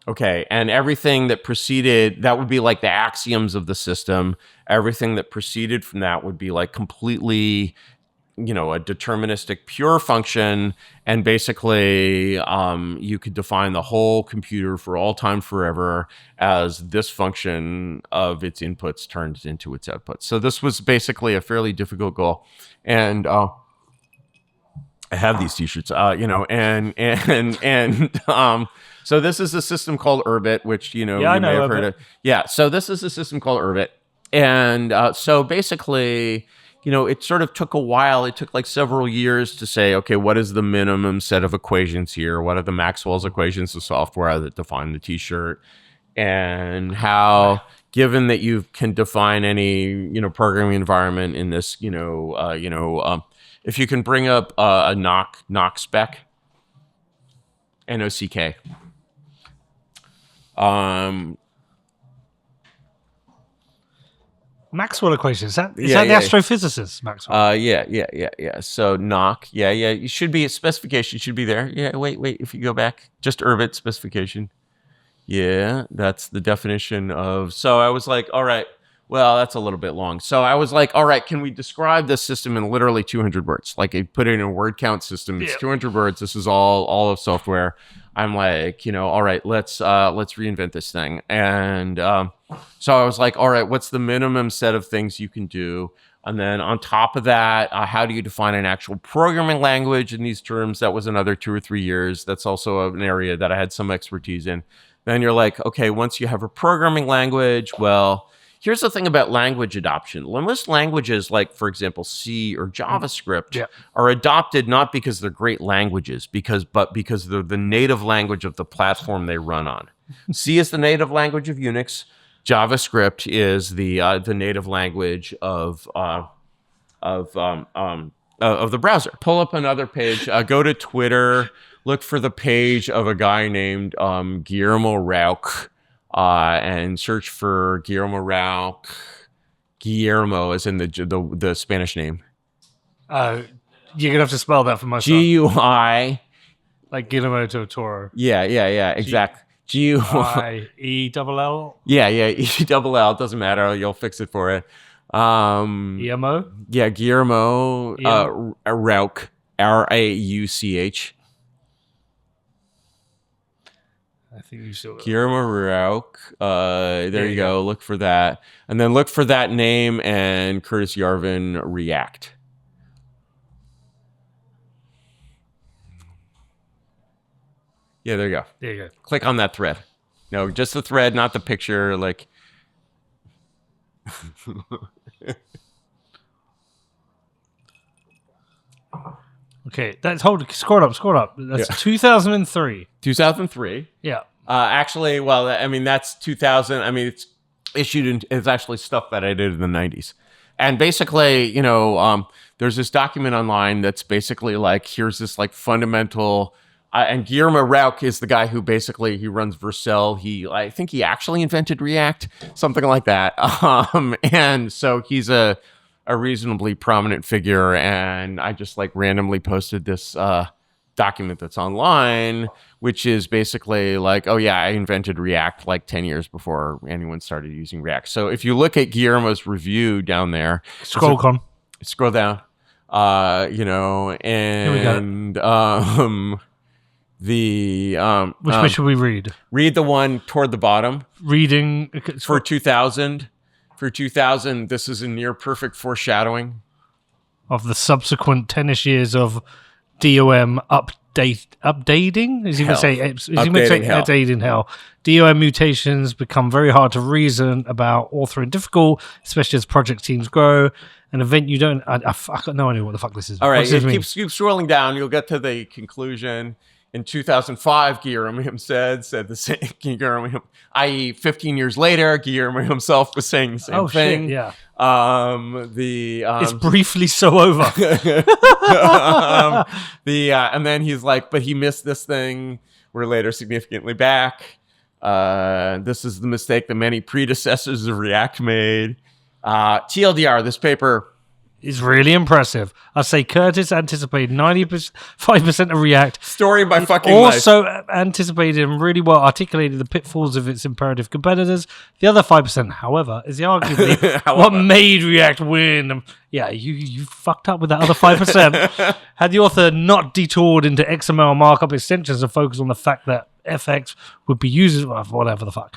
Okay, and everything that preceded, that would be like the axioms of the system. Everything that proceeded from that would be like completely, a deterministic pure function, and basically you could define the whole computer for all time forever as this function of its inputs turned into its outputs. So this was basically a fairly difficult goal, and I have these t-shirts, so this is a system called Urbit, which you may have heard of. Yeah, so this is a system called Urbit, and so basically, it sort of took a while. It took like several years to say, okay, what is the minimum set of equations here? What are the Maxwell's equations of software that define the t-shirt? And how, given that you can define any, programming environment in this, if you can bring up a knock spec, NOCK. Maxwell equations. Is that the astrophysicist Maxwell? Yeah. So knock. Yeah. You should be, specification should be there. Yeah. Wait. If you go back, just Urbit specification. Yeah, that's the definition of. So I was like, all right. Well, that's a little bit long. So I was like, all right, can we describe this system in literally 200 words? Like, I put it in a word count system. It's 200 words. This is all of software. I'm like, all right, let's reinvent this thing. And so I was like, all right, what's the minimum set of things you can do? And then on top of that, how do you define an actual programming language in these terms? That was another 2 or 3 years. That's also an area that I had some expertise in. Then you're like, okay, once you have a programming language, well, here's the thing about language adoption. Most languages, like, for example, C or JavaScript, are adopted not because they're great languages, but because they're the native language of the platform they run on. C is the native language of Unix. JavaScript is the native language of the browser. Pull up another page. Go to Twitter. Look for the page of a guy named Guillermo Rauch. And search for Guillermo Rauch. Guillermo is in the Spanish name. You're gonna have to spell that for myself. GUI, like Guillermo del Toro. Yeah, exactly. GUIELL. Yeah, ELL. Doesn't matter. You'll fix it for it. Guillermo. Yeah, Guillermo Rauch, RAUCH. I think you still Guillermo Rauch. There you go. Look for that. And then look for that name and Curtis Yarvin React. Yeah, there you go. There you go. Click on that thread. No, just the thread, not the picture. Like, okay, scroll up. That's 2003. 2003. Yeah. Actually, well, I mean, that's 2000. I mean, it's issued it's actually stuff that I did in the 90s. And basically, there's this document online that's basically like, here's this like fundamental, and Guillermo Rauch is the guy who basically, he runs Vercel. I think he actually invented React, something like that. And so he's a reasonably prominent figure. And I just like randomly posted this document that's online, which is basically like, oh yeah, I invented React like 10 years before anyone started using React. So if you look at Guillermo's review down there, scroll down, and which way should we read? Read the one toward the bottom. Reading for 2000. For 2000, this is a near perfect foreshadowing of the subsequent 10ish years of DOM up updating? Is he going to say Updating hell. updating hell? DOM mutations become very hard to reason about, authoring difficult, especially as project teams grow. An event you don't... I got no idea what the fuck this is. All right, keep scrolling down. You'll get to the conclusion. In 2005, Guillermo said the same. Guillermo, i.e., 15 years later, Guillermo himself was saying the same thing. Shit, yeah. It's briefly so over. And then he's like, but he missed this thing. We're later significantly back. This is the mistake that many predecessors of React made. TLDR, this paper is really impressive. I say Curtis anticipated 95% of React. Story by fucking also life. anticipated and really well articulated the pitfalls of its imperative competitors. The other 5%, however, is arguably what made React win. Yeah, you fucked up with that other 5%. Had the author not detoured into XML markup extensions and focused on the fact that FX would be used, whatever the fuck.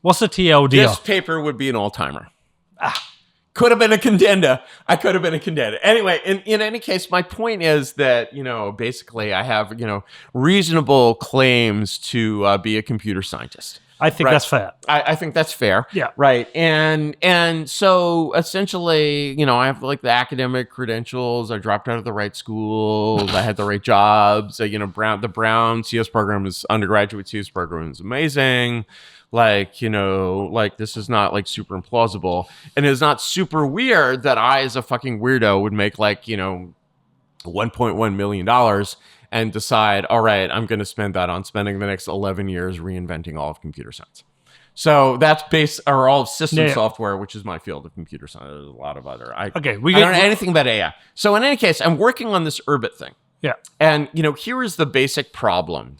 What's the TLDR? This paper would be an all-timer. Could have been a contender. I could have been a contender. Anyway, in any case, my point is that, basically I have, reasonable claims to be a computer scientist. I think that's fair. I think that's fair. Yeah. Right. And so essentially, I have like the academic credentials. I dropped out of the right schools. I had the right jobs. The Brown CS program undergraduate CS program is amazing. This is not like super implausible, and it's not super weird that I, as a fucking weirdo, would make $1.1 million and decide, all right, I'm going to spend that on spending the next 11 years reinventing all of computer science. So that's all of system software, which is my field of computer science. There's a lot of other. I don't know anything about AI. So in any case, I'm working on this Urbit thing. Yeah. And, here is the basic problem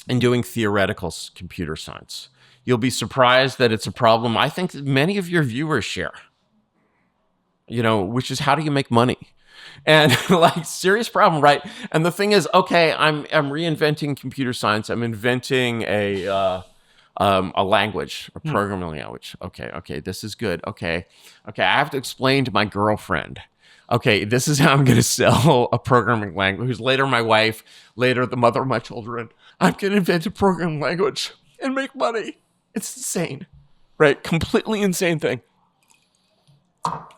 in doing theoretical computer science. You'll be surprised that it's a problem I think that many of your viewers share, which is how do you make money? And serious problem, right? And the thing is, okay, I'm reinventing computer science. I'm inventing a language, a programming language. Okay, this is good. Okay, I have to explain to my girlfriend. Okay, this is how I'm going to sell a programming language. Who's later my wife, later the mother of my children. I'm going to invent a programming language and make money. It's insane, right? Completely insane thing.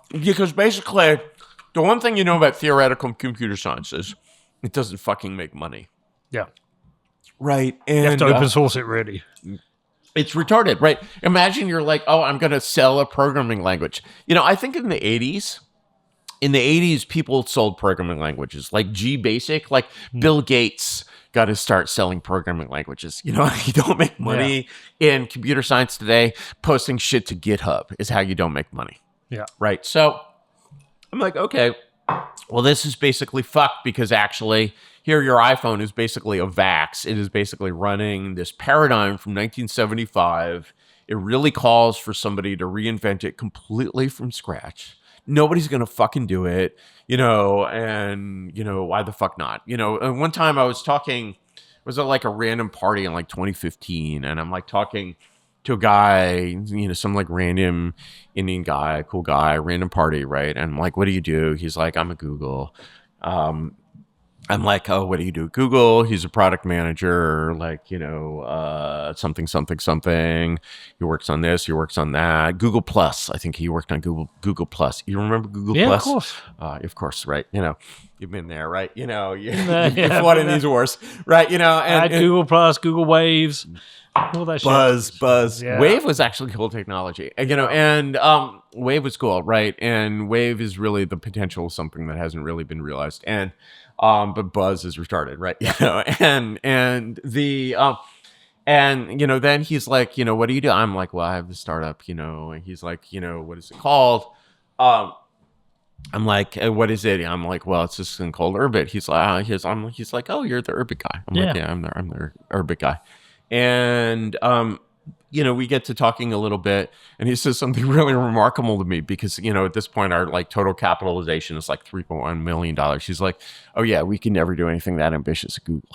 Because basically, the one thing you know about theoretical computer science is it doesn't fucking make money. Yeah. Right. And you have to open source it, really. It's retarded, right? Imagine you're like, oh, I'm going to sell a programming language. I think in the 80s, people sold programming languages like GBasic, like Bill Gates got to start selling programming languages. You don't make money in computer science today. Posting shit to GitHub is how you don't make money. Yeah. Right. So I'm like, okay, well, this is basically fucked because actually here your iPhone is basically a VAX. It is basically running this paradigm from 1975. It really calls for somebody to reinvent it completely from scratch. Nobody's going to fucking do it, and, why the fuck not? And one time I was talking, it was at like a random party in like 2015, and I'm like talking to a guy, some like random Indian guy, cool guy, random party, right? And I'm like, what do you do? He's like, I'm at Google. I'm like, oh, what do you do at Google? He's a product manager, something. He works on this, he works on that. Google Plus, I think he worked on Google Plus. You remember Google Plus? Yeah, of course, right? You've been there, right? You've fought in these wars, right? And Google Plus, Google Waves, all that shit. Buzz. Yeah. Wave was actually cool technology, and Wave was cool, right? And Wave is really the potential of something that hasn't really been realized, and but Buzz is retarded, right? Then he's like, what do you do? I'm like, well, I have this startup, and he's like, what is it called? I'm like, what is it? I'm like, well, it's this thing called Urbit. He's like, he's like, oh, you're the Urbit guy. I'm like, yeah, I'm the Urbit guy. And, we get to talking a little bit, and he says something really remarkable to me because, at this point, our like total capitalization is like $3.1 million. He's like, oh yeah, we can never do anything that ambitious at Google.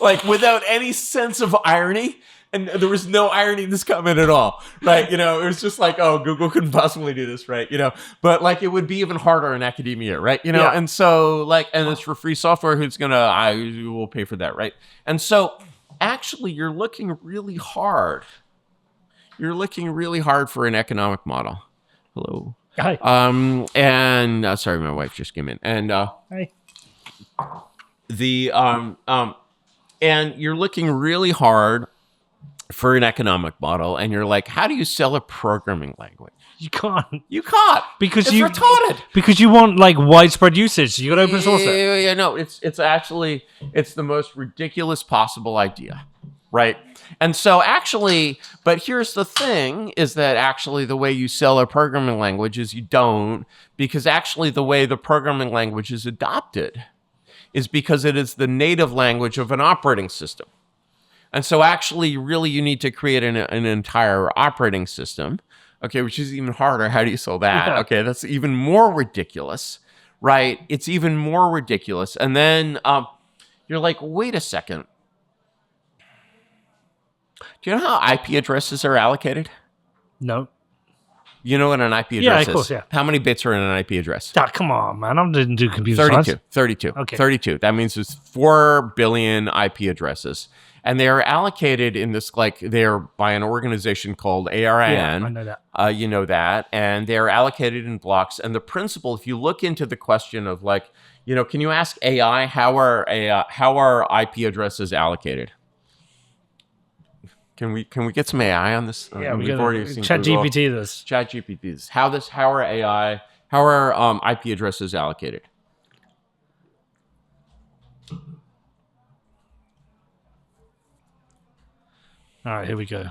Like without any sense of irony, And there was no irony in this comment at all, right? You know, it was just like, oh, Google couldn't possibly do this, right? You know, but like it would be even harder in academia, right? You know, Yeah. and so like, and it's for free software. Who's I will pay for that, right? And so actually, you're looking really hard. You're looking really hard for an economic model. Hello. Hi. And sorry, my wife just came in, and Hey. and you're looking really hard for an economic model, and you're like, how do you sell a programming language? You can't. You can't Because it's you retarded. Because you want like widespread usage. You got to open source it. Yeah, no, it's actually it's the most ridiculous possible idea, right? And so actually, but here's the thing: is that actually the way you sell a programming language is you don't, because actually the way the programming language is adopted is because it is the native language of an operating system. And so actually, really, you need to create an entire operating system, okay, which is even harder. How do you sell that? Yeah. Okay, that's even more ridiculous, right? It's even more ridiculous. And then you're like, wait a second. Do you know how IP addresses are allocated? No. You know what an IP address Yeah, is? of course, yeah. How many bits are in an IP address? Ah, come on, man. I didn't do computer 32. science. 32. Okay. 32. That means there's 4 billion IP addresses. And they are allocated in this, like, they're by an organization called ARIN. Yeah, I know that. You know that. And they're allocated in blocks. And the principle, if you look into the question of, like, you know, can you ask AI how are IP addresses allocated? Can we get some AI on this? Yeah, we've already seen Chat Google. GPT this. Chat GPT this. How are IP addresses allocated? All right, here we go.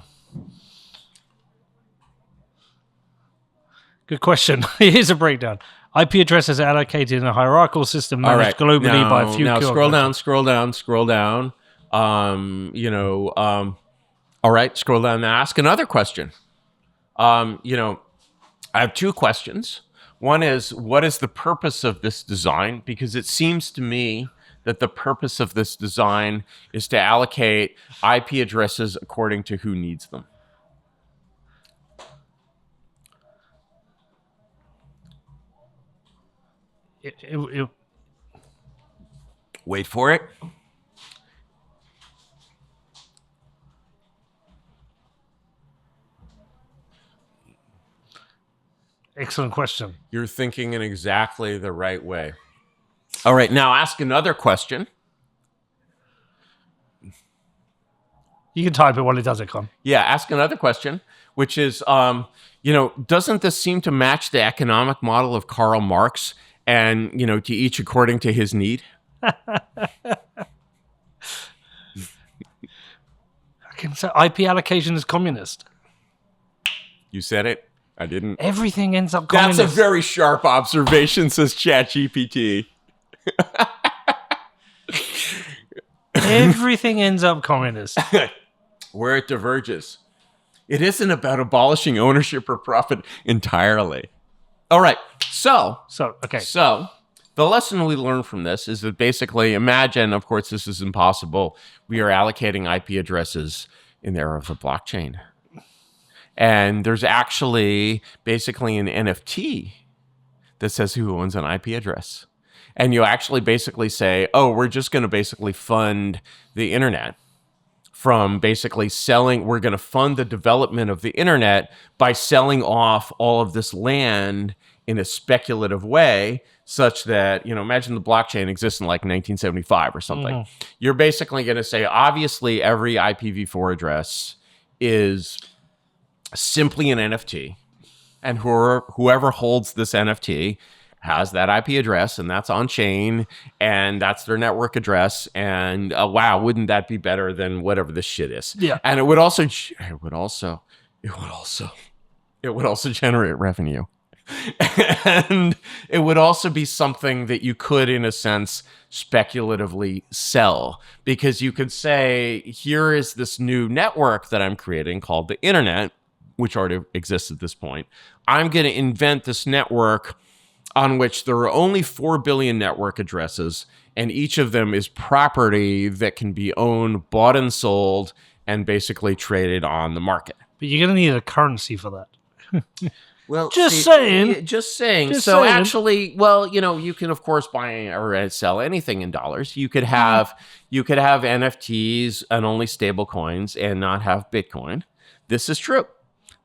Good question. Here's a breakdown. IP addresses are allocated in a hierarchical system managed globally by a few. Now key scroll organizations. down. All right, scroll down. Now ask another question. I have 2 questions. One is, what is the purpose of this design? Because it seems to me that the purpose of this design is to allocate IP addresses according to who needs them. Wait for it. Excellent question. You're thinking in exactly the right way. All right, now ask another question. You can type it while it does it, Con. Yeah, ask another question, which is, doesn't this seem to match the economic model of Karl Marx and, to each according to his need? So IP allocation is communist. You said it. I didn't. Everything ends up communist. That's a very sharp observation, says ChatGPT. Everything ends up communist. Where it diverges. It isn't about abolishing ownership or profit entirely. All right. So, the lesson we learn from this is that basically, imagine, of course, this is impossible. We are allocating IP addresses in the era of the blockchain. And there's actually basically an NFT that says who owns an IP address. And you actually basically say, oh, we're just going to basically fund the internet from basically selling. We're going to fund the development of the internet by selling off all of this land in a speculative way, such that, imagine the blockchain exists in like 1975 or something. Mm-hmm. You're basically going to say, obviously, every IPv4 address is simply an NFT. And whoever holds this NFT has that IP address, and that's on chain, and that's their network address. And wow, wouldn't that be better than whatever this shit is? Yeah. And it would also generate revenue. And it would also be something that you could, in a sense, speculatively sell, because you could say, here is this new network that I'm creating called the internet, which already exists at this point. I'm going to invent this network on which there are only 4 billion network addresses, and each of them is property that can be owned, bought and sold, and basically traded on the market. But you're going to need a currency for that. Well, Just saying. Just saying. Just So saying. actually, well, you can of course buy or sell anything in dollars. You could have NFTs and only stable coins and not have Bitcoin. This is true.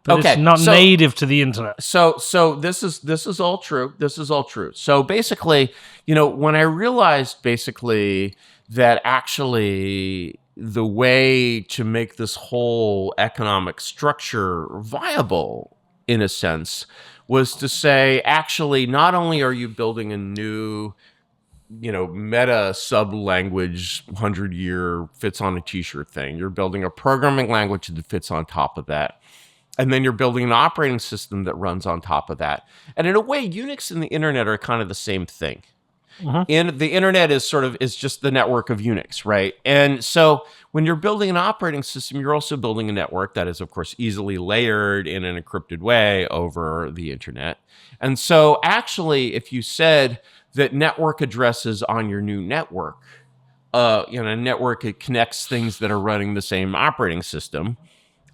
But it's not native to the internet. So this is all true. This is all true. So basically, when I realized basically that actually the way to make this whole economic structure viable, in a sense, was to say, actually, not only are you building a new, meta sub-language 100-year fits on a t-shirt thing, you're building a programming language that fits on top of that. And then you're building an operating system that runs on top of that. And in a way, Unix and the internet are kind of the same thing. And the internet is just the network of Unix, right? And so when you're building an operating system, you're also building a network that is, of course, easily layered in an encrypted way over the internet. And so actually, if you said that network addresses on your new network, a network, it connects things that are running the same operating system,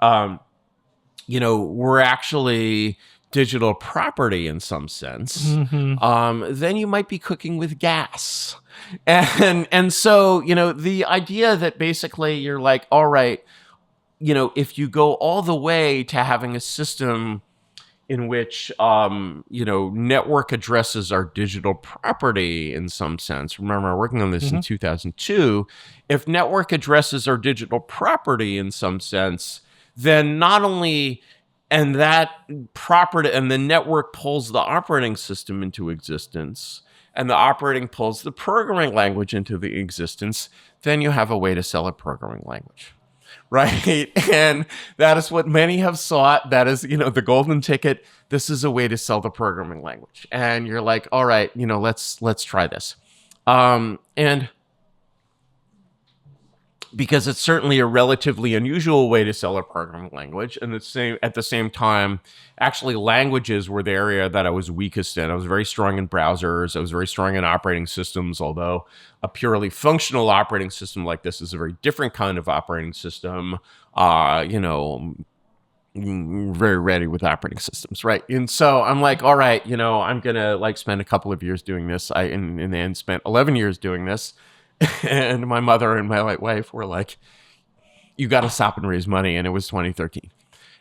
we're actually digital property in some sense, then you might be cooking with gas. And so, the idea that basically you're like, all right, if you go all the way to having a system in which, network addresses are digital property in some sense. Remember, I'm working on this in 2002. If network addresses are digital property in some sense, then not only, and that property, and the network pulls the operating system into existence, and the operating pulls the programming language into the existence, then you have a way to sell a programming language, right? And that is what many have sought. That is, the golden ticket. This is a way to sell the programming language. And you're like, all right, let's try this. And because it's certainly a relatively unusual way to sell a programming language. And at the same time, actually languages were the area that I was weakest in. I was very strong in browsers. I was very strong in operating systems, although a purely functional operating system like this is a very different kind of operating system, very ready with operating systems, right? And so I'm like, all right, I'm going to spend a couple of years doing this. I in the end spent 11 years doing this. And my mother and my wife were like, you got to stop and raise money. And it was 2013.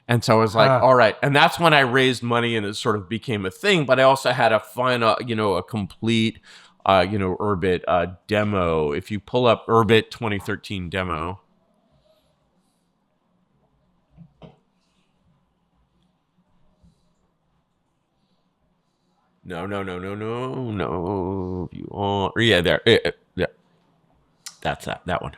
And so I was like, all right. And that's when I raised money and it sort of became a thing. But I also had to find a complete, Urbit demo. If you pull up Urbit 2013 demo. No. You are, yeah, there. Yeah. That's that one.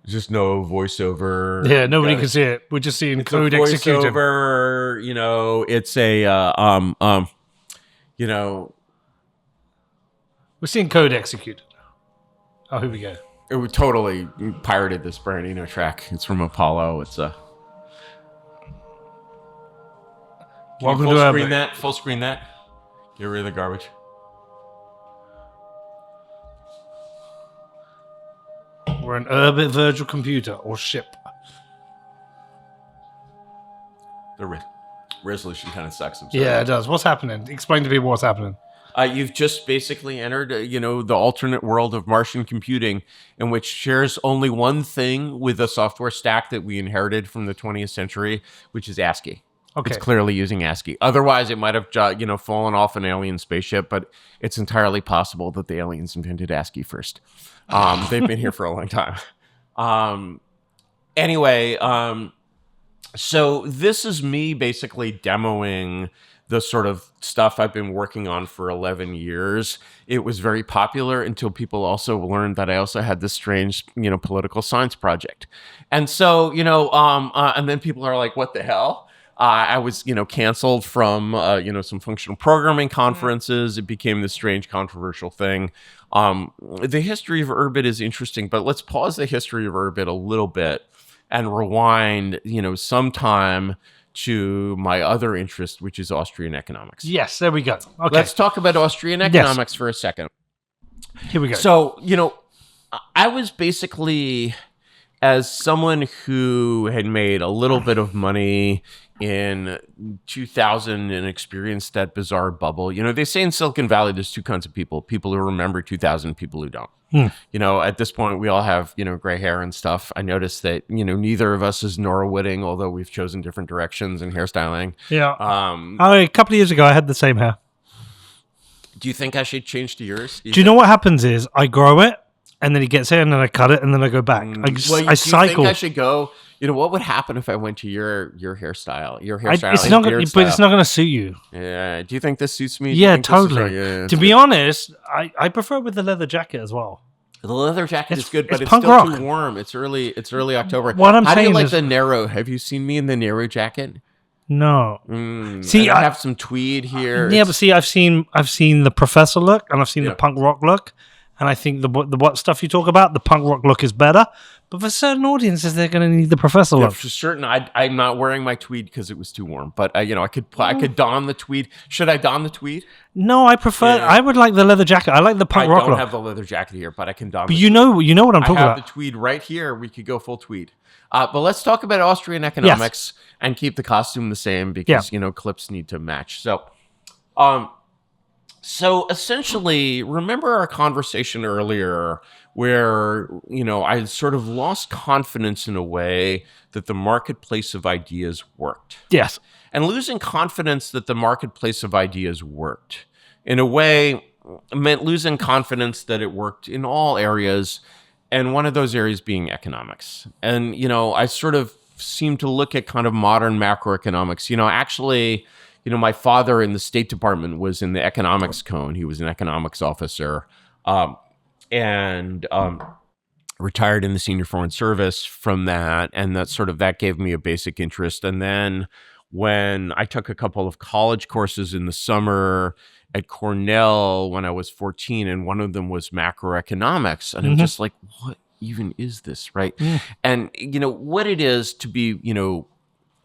Just no voiceover. Yeah, nobody can see it. We're just seeing code executed. Voiceover, it's a we're seeing code executed. Oh, here we go. It totally pirated this Brandino track. It's from Apollo. It's a Welcome full to screen Urbit. that. Full screen that. Get rid of the garbage. We're an Urbit virtual computer or ship. The resolution kind of sucks. Yeah, it does. What's happening? Explain to people what's happening. You've just basically entered, the alternate world of Martian computing, in which shares only one thing with the software stack that we inherited from the 20th century, which is ASCII. Okay. It's clearly using ASCII. Otherwise, it might have, fallen off an alien spaceship, but it's entirely possible that the aliens invented ASCII first. They've been here for a long time. Anyway, so this is me basically demoing the sort of stuff I've been working on for 11 years. It was very popular until people also learned that I also had this strange, political science project. And so, and then people are like, what the hell? I was, canceled from, some functional programming conferences. It became this strange, controversial thing. The history of Urbit is interesting, but let's pause the history of Urbit a little bit and rewind, sometime to my other interest, which is Austrian economics. Yes, there we go. Okay. Let's talk about Austrian economics for a second. Here we go. So, I was basically, as someone who had made a little bit of money in 2000 and experienced that bizarre bubble. They say in Silicon Valley there's two kinds of people who remember 2000, people who don't. At this point we all have, gray hair and stuff. I noticed that, neither of us is Nora Whitting, although we've chosen different directions in hairstyling. Yeah. A couple of years ago I had the same hair. Do you think I should change to yours? Do you know what happens is I grow it and then it gets it and then I cut it and then I go back. I cycle. Do you think I should go? What would happen if I went to your hairstyle? Your hairstyle, it's not going to suit you. Yeah. Do you think this suits me? Yeah, totally. To be honest, I prefer with the leather jacket as well. The leather jacket is good, but it's punk still rock. too warm. It's early October. How do you like the narrow? Have you seen me in the narrow jacket? No. See, I have some tweed here. Yeah, but see, I've seen the professor look and I've seen the punk rock look. And I think the what stuff you talk about, the punk rock look is better. But for certain audiences, they're going to need the professor look. For certain, I'm not wearing my tweed because it was too warm. But I could don the tweed. Should I don the tweed? No, I prefer. Yeah. I would like the leather jacket. I like the punk rock look. I don't have the leather jacket here, but I can don. But you know what I'm talking about. I have the tweed right here. We could go full tweed. But let's talk about Austrian economics and keep the costume the same because clips need to match. So essentially, remember our conversation earlier where, I sort of lost confidence in a way that the marketplace of ideas worked. Yes. And losing confidence that the marketplace of ideas worked, in a way, meant losing confidence that it worked in all areas, and one of those areas being economics. And, I sort of seem to look at kind of modern macroeconomics. Actually, my father in the State Department was in the economics cone. He was an economics officer and retired in the senior foreign service from that. And that gave me a basic interest. And then when I took a couple of college courses in the summer at Cornell when I was 14, and one of them was macroeconomics. And I'm just like, what even is this, right? And, what it is to be,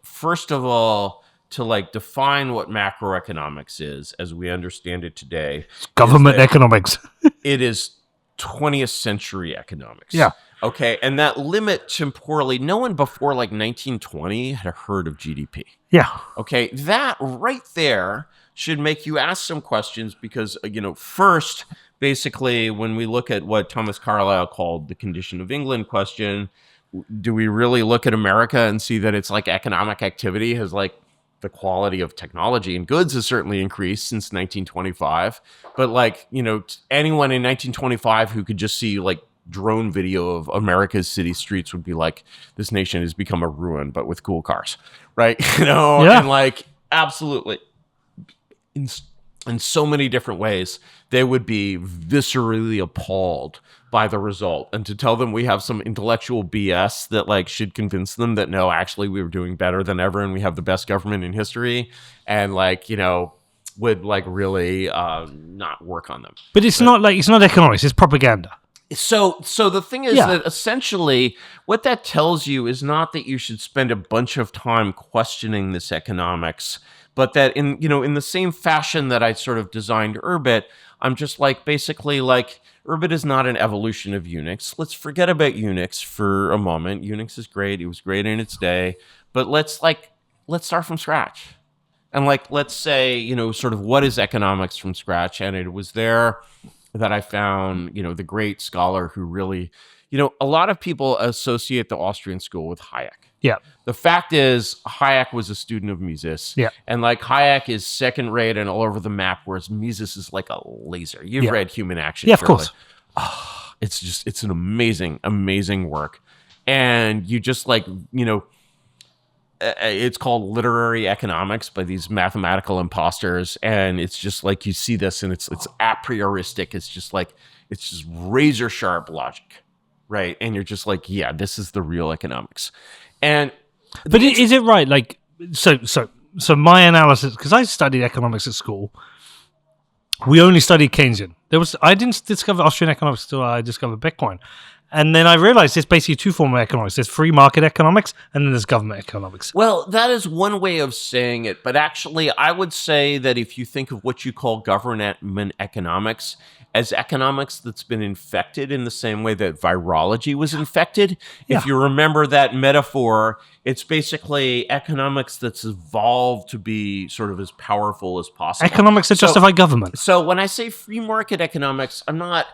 first of all, to define what macroeconomics is as we understand it today. Government economics. It is 20th century economics. Yeah. Okay. And that limit temporally, no one before 1920 had heard of GDP. Yeah. Okay. That right there should make you ask some questions because, first, basically, when we look at what Thomas Carlyle called the condition of England question, do we really look at America and see that it's economic activity has the quality of technology and goods has certainly increased since 1925. But anyone in 1925 who could just see drone video of America's city streets would be like, this nation has become a ruin, but with cool cars, right? And absolutely. In so many different ways, they would be viscerally appalled by the result. And to tell them we have some intellectual BS that should convince them that no, actually we were doing better than ever and we have the best government in history and would really not work on them. But it's not economics, it's propaganda. So the thing is that essentially what that tells you is not that you should spend a bunch of time questioning this economics, but that in the same fashion that I sort of designed Urbit, I'm just basically Urbit is not an evolution of Unix. Let's forget about Unix for a moment. Unix is great. It was great in its day, but let's start from scratch. And let's say, sort of what is economics from scratch? And it was there that I found, the great scholar who really, a lot of people associate the Austrian school with Hayek. Yeah. The fact is, Hayek was a student of Mises. Yeah. And Hayek is second rate and all over the map, whereas Mises is like a laser. You've read Human Action. Yeah, of course. It's an amazing, amazing work. And you just it's called literary economics by these mathematical imposters. And it's just you see this and it's a prioristic. It's just razor sharp logic, right? And you're just yeah, this is the real economics. But is it right? So my analysis, because I studied economics at school, we only studied Keynesian. I didn't discover Austrian economics until I discovered Bitcoin, And then I realized there's basically two forms of economics. There's free market economics, and then there's government economics. Well, that is one way of saying it, but actually I would say that if you think of what you call government economics as economics that's been infected in the same way that virology was infected, if you remember that metaphor, it's basically economics that's evolved to be sort of as powerful as possible. Economics that justify government. So when I say free market economics, I'm not,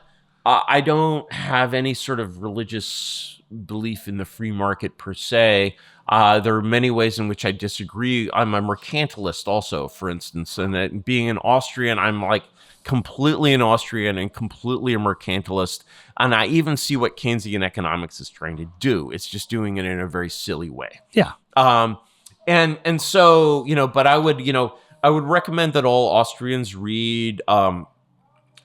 I don't have any sort of religious belief in the free market per se. There are many ways in which I disagree. I'm a mercantilist also, for instance, and that being an Austrian, I'm like completely an Austrian and completely a mercantilist. And I even see what Keynesian economics is trying to do. It's just doing it in a very silly way. Yeah. And so, but I would recommend that all Austrians read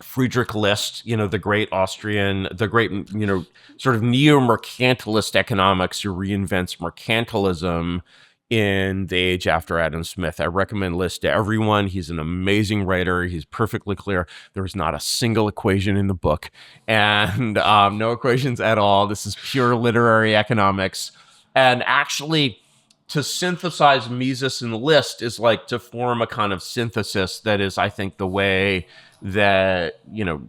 Friedrich List, the great Austrian, sort of neo-mercantilist economics who reinvents mercantilism in the age after Adam Smith. I recommend List to everyone. He's an amazing writer. He's perfectly clear. There is not a single equation in the book, and no equations at all. This is pure literary economics. And actually, to synthesize Mises and List is like to form a kind of synthesis that is, I think, the way that,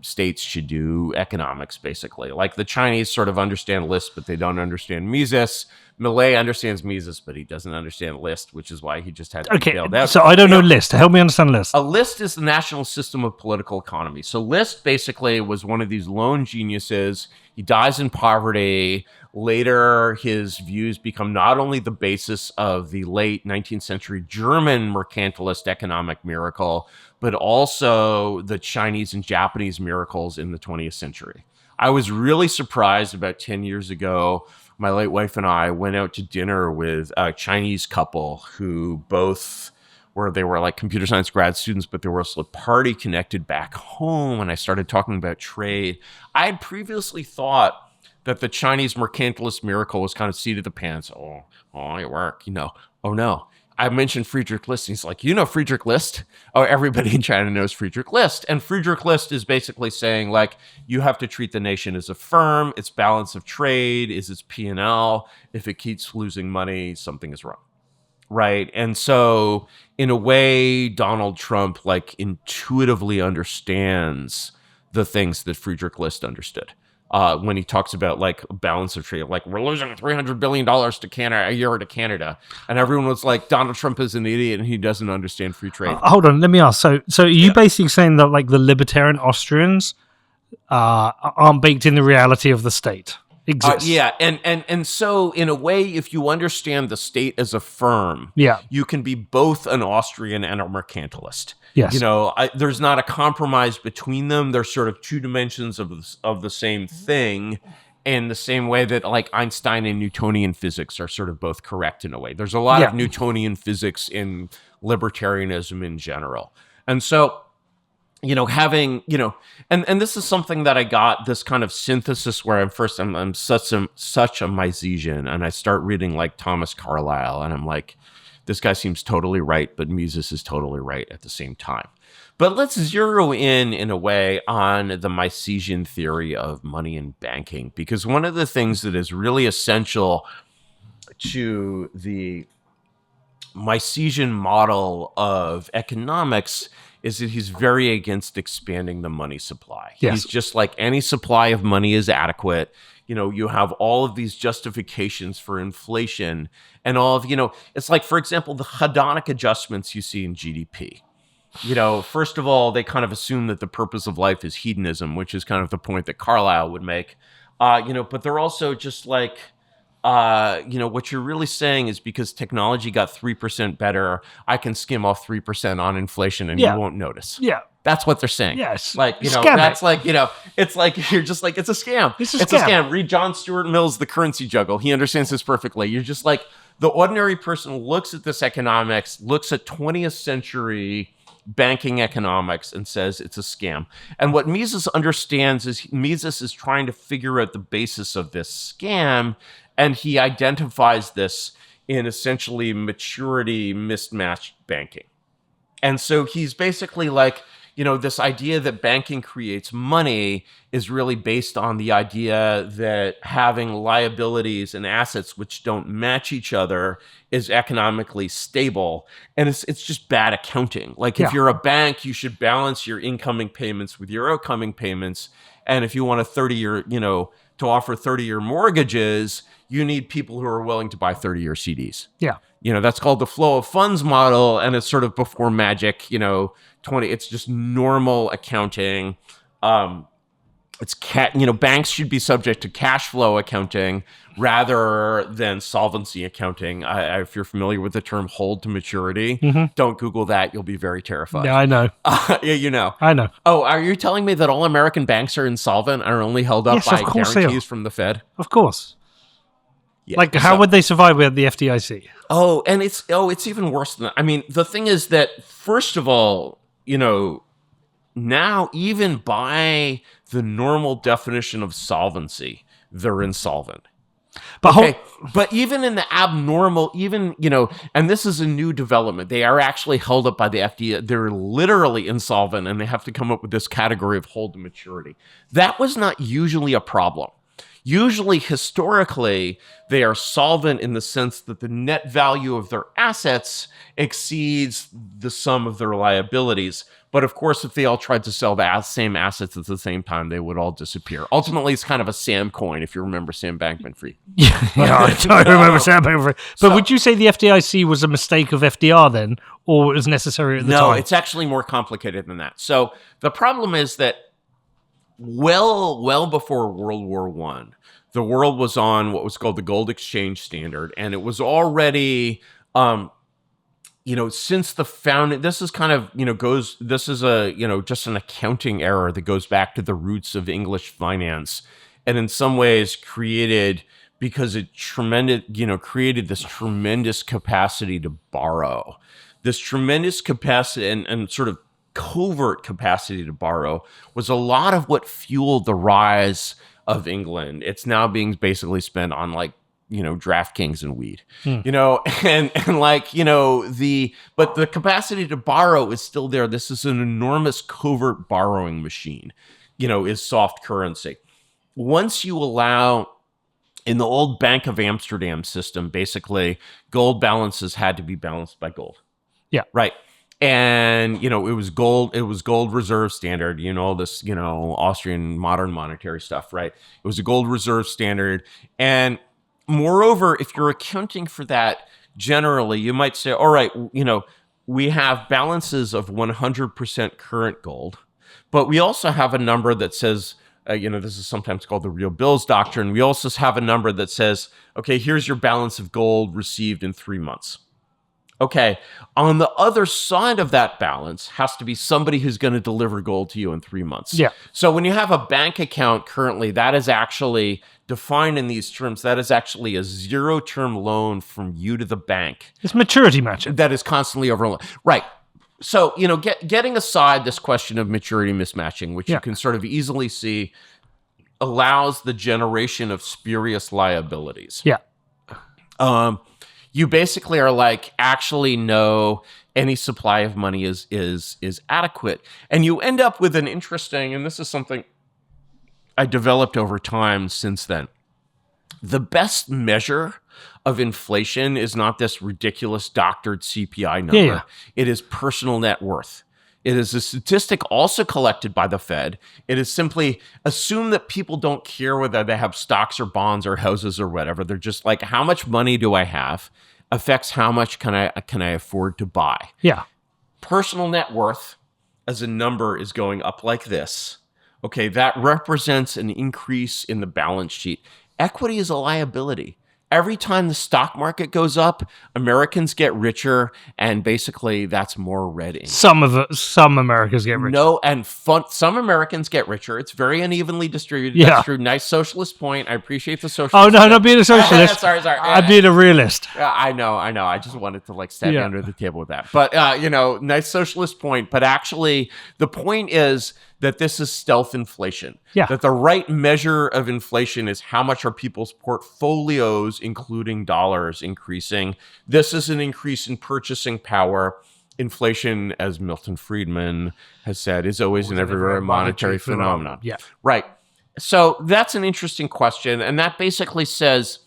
states should do economics, basically. Like the Chinese sort of understand List, but they don't understand Mises. Millet understands Mises, but he doesn't understand List, which is why he just had to be bailed out. So I don't know List. Help me understand List. A List is the national system of political economy. So List basically was one of these lone geniuses. He dies in poverty. Later, his views become not only the basis of the late 19th century German mercantilist economic miracle, but also the Chinese and Japanese miracles in the 20th century. I was really surprised about 10 years ago. My late wife and I went out to dinner with a Chinese couple who they were like computer science grad students, but they were also party connected back home. And I started talking about trade. I had previously thought that the Chinese mercantilist miracle was kind of seat of the pants. Oh, your work, Oh no. I mentioned Friedrich List, and he's like, Friedrich List? Oh, everybody in China knows Friedrich List. And Friedrich List is basically saying, like, you have to treat the nation as a firm. Its balance of trade is its P&L. If it keeps losing money, something is wrong. Right? And so, in a way, Donald Trump, like, intuitively understands the things that Friedrich List understood. When he talks about like balance of trade, like we're losing $300 billion to Canada a year to Canada, and everyone was like, Donald Trump is an idiot and he doesn't understand free trade. Hold on, let me ask. So are you basically saying that like the libertarian Austrians aren't baked in the reality of the state? Exists. And so in a way, if you understand the state as a firm, you can be both an Austrian and a mercantilist. Yes. There's not a compromise between them. They're sort of two dimensions of the same thing, in the same way that like Einstein and Newtonian physics are sort of both correct in a way. There's a lot of Newtonian physics in libertarianism in general. And so, having, and this is something that I got this kind of synthesis where I'm such a Misesian, and I start reading like Thomas Carlyle, and I'm like, this guy seems totally right, but Mises is totally right at the same time. But let's zero in a way on the Misesian theory of money and banking, because one of the things that is really essential to the Misesian model of economics is that he's very against expanding the money supply. Yes. He's just like, any supply of money is adequate. You have all of these justifications for inflation and all of, it's like, for example, the hedonic adjustments you see in GDP. First of all, they kind of assume that the purpose of life is hedonism, which is kind of the point that Carlyle would make. But they're also just like, what you're really saying is because technology got 3% better, I can skim off 3% on inflation and you won't notice. Yeah. That's what they're saying. Yes. Like, that's like, it's like, you're just like, it's a scam. It's a scam. Read John Stuart Mill's The Currency Juggle. He understands this perfectly. You're just like, the ordinary person looks at this economics, looks at 20th century banking economics and says it's a scam. And what Mises understands is Mises is trying to figure out the basis of this scam, and he identifies this in essentially maturity mismatched banking. And so he's basically like, this idea that banking creates money is really based on the idea that having liabilities and assets which don't match each other is economically stable. And it's just bad accounting. Like if you're a bank, you should balance your incoming payments with your outgoing payments. And if you want a 30-year, to offer 30-year mortgages, you need people who are willing to buy 30-year CDs. Yeah. That's called the flow of funds model, and it's sort of before magic, 20, it's just normal accounting. Banks should be subject to cash flow accounting rather than solvency accounting. If you're familiar with the term hold to maturity, don't Google that. You'll be very terrified. Yeah, I know. I know. Oh, are you telling me that all American banks are insolvent and are only held up by guarantees from the Fed? Of course. Yeah, how would they survive without the FDIC? Oh, and it's even worse than that. I mean, the thing is that, first of all, now even by the normal definition of solvency, they're insolvent. But even in the abnormal, and this is a new development, they are actually held up by the FDIC. They're literally insolvent, and they have to come up with this category of hold to maturity. That was not usually a problem. Usually, historically, they are solvent in the sense that the net value of their assets exceeds the sum of their liabilities. But of course, if they all tried to sell the same assets at the same time, they would all disappear. Ultimately, it's kind of a Sam coin, if you remember Sam Bankman-Fried. I remember Sam Bankman-Fried. But would you say the FDIC was a mistake of FDR then, or it was necessary at the time? No, it's actually more complicated than that. So the problem is that well before World War I, the world was on what was called the gold exchange standard, and it was already, since the founding. This is kind of, this is just an accounting error that goes back to the roots of English finance, and in some ways created because it created this tremendous capacity to borrow, this tremendous capacity and sort of covert capacity to borrow was a lot of what fueled the rise of England. It's now being basically spent on DraftKings and weed, but the capacity to borrow is still there. This is an enormous covert borrowing machine, is soft currency. Once you allow, in the old Bank of Amsterdam system, basically gold balances had to be balanced by gold. Yeah. Right. And, it was gold reserve standard, this, Austrian modern monetary stuff, right? It was a gold reserve standard. And moreover, if you're accounting for that generally, you might say, all right, we have balances of 100% current gold, but we also have a number that says, this is sometimes called the real bills doctrine. We also have a number that says, okay, here's your balance of gold received in 3 months. Okay, on the other side of that balance has to be somebody who's going to deliver gold to you in 3 months. Yeah. So when you have a bank account currently, that is actually defined in these terms. That is actually a zero-term loan from you to the bank. It's maturity matching. That is constantly overloaded. Right. So, getting aside this question of maturity mismatching, which you can sort of easily see allows the generation of spurious liabilities. Yeah. You basically are actually no, any supply of money is adequate. And you end up with an interesting, and this is something I developed over time since then. The best measure of inflation is not this ridiculous doctored CPI number. Yeah. It is personal net worth. It is a statistic also collected by the Fed. It is simply assume that people don't care whether they have stocks or bonds or houses or whatever. They're just how much money do I have affects how much can I afford to buy. Yeah. Personal net worth as a number is going up like this. Okay, that represents an increase in the balance sheet. Equity is a liability. Every time the stock market goes up, Americans get richer, and basically that's more red ink. Some Americans get richer. No, and some Americans get richer. It's very unevenly distributed. Yeah. That's true. Nice socialist point. I appreciate the socialist. Oh, no, not being a socialist. Sorry. I'm being a realist. I know. I just wanted to stab you under the table with that. But, nice socialist point. But actually, the point is that this is stealth inflation. Yeah. That the right measure of inflation is how much are people's portfolios, including dollars, increasing. This is an increase in purchasing power. inflation, as Milton Friedman has said, is always and everywhere a monetary phenomenon. Yeah. Right. So that's an interesting question. And that basically says,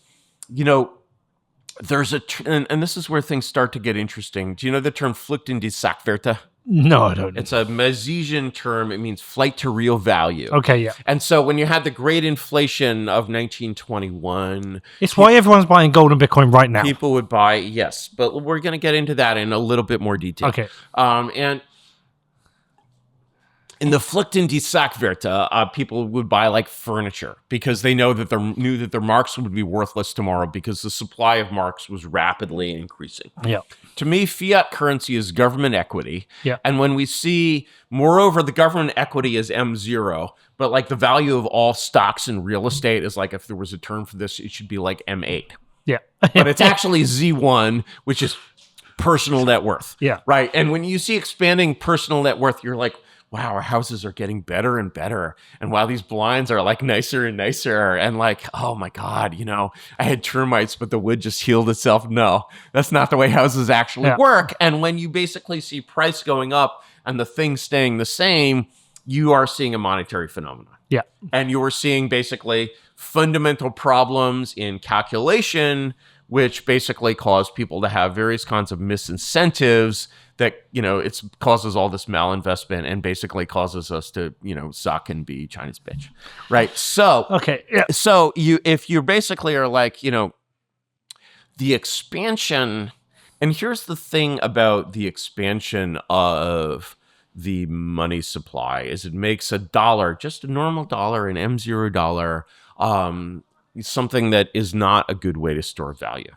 there's and this is where things start to get interesting. Do you know the term Flüchten die Sachwerte? No, I don't. It's a Misesian term. It means flight to real value. Okay, yeah. And so when you had the great inflation of 1921... It's why everyone's buying gold and Bitcoin right now. People would buy, yes. But we're going to get into that in a little bit more detail. Okay. And in the Flüchten die Sachwerte, people would buy like furniture because they knew that their marks would be worthless tomorrow because the supply of marks was rapidly increasing. Yeah. To me, fiat currency is government equity. Yeah. And when we see, moreover, the government equity is M0, but like the value of all stocks in real estate is like, if there was a term for this, it should be like M8. Yeah. But it's actually Z1, which is personal net worth. Yeah. Right. And when you see expanding personal net worth, you're like, wow, our houses are getting better and better. And wow, these blinds are like nicer and nicer. And like, oh my God, I had termites, but the wood just healed itself. No, that's not the way houses actually work. And when you basically see price going up and the thing staying the same, you are seeing a monetary phenomenon. Yeah. And you are seeing basically fundamental problems in calculation, which basically cause people to have various kinds of misincentives that, it causes all this malinvestment and basically causes us to, suck and be China's bitch. Right. So, okay. Yeah. So if you basically are like, the expansion, and here's the thing about the expansion of the money supply is it makes a dollar, just a normal dollar, an M0 dollar, something that is not a good way to store value.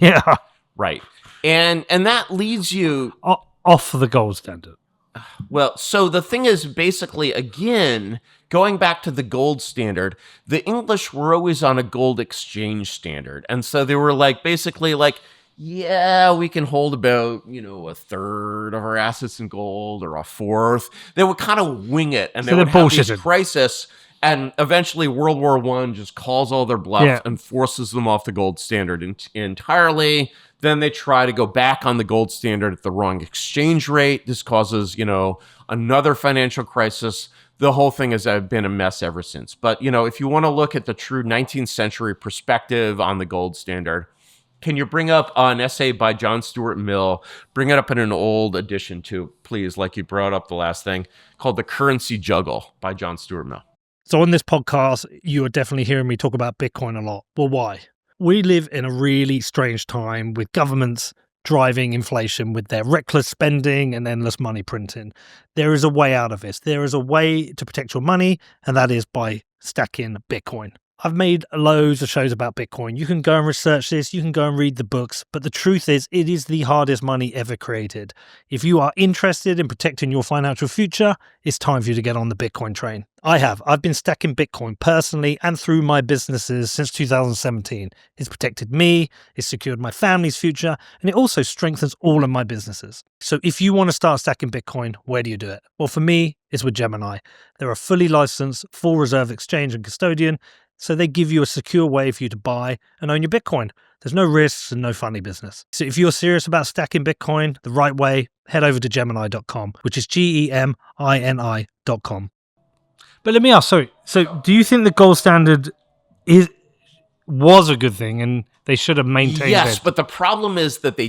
Yeah. Right. And that leads you off the gold standard. Well, so the thing is basically, again, going back to the gold standard, the English were always on a gold exchange standard. And so they were like, basically like, yeah, we can hold about, a third of our assets in gold or a fourth. They would kind of wing it. And they would have these crisis. And eventually World War I just calls all their bluff and forces them off the gold standard entirely. Then they try to go back on the gold standard at the wrong exchange rate. This causes, another financial crisis. The whole thing has been a mess ever since. But, if you want to look at the true 19th century perspective on the gold standard, can you bring up an essay by John Stuart Mill? Bring it up in an old edition too, please, like you brought up the last thing, called The Currency Juggle by John Stuart Mill. So on this podcast, you are definitely hearing me talk about Bitcoin a lot. Well, why? We live in a really strange time with governments driving inflation with their reckless spending and endless money printing. There is a way out of this. There is a way to protect your money, and that is by stacking Bitcoin. I've made loads of shows about Bitcoin. You can go and research this. You can go and read the books. But the truth is, it is the hardest money ever created. If you are interested in protecting your financial future, it's time for you to get on the Bitcoin train. I've been stacking Bitcoin personally and through my businesses since 2017. It's protected me, it's secured my family's future, and it also strengthens all of my businesses. So if you want to start stacking Bitcoin, where do you do it? Well, for me, it's with Gemini. They're a fully licensed, full reserve exchange and custodian, so they give you a secure way for you to buy and own your Bitcoin. There's no risks and no funny business. So if you're serious about stacking Bitcoin the right way, head over to Gemini.com, which is GEMINI.com. But let me ask, so do you think the gold standard was a good thing and they should have maintained it? Yes, but the problem is that the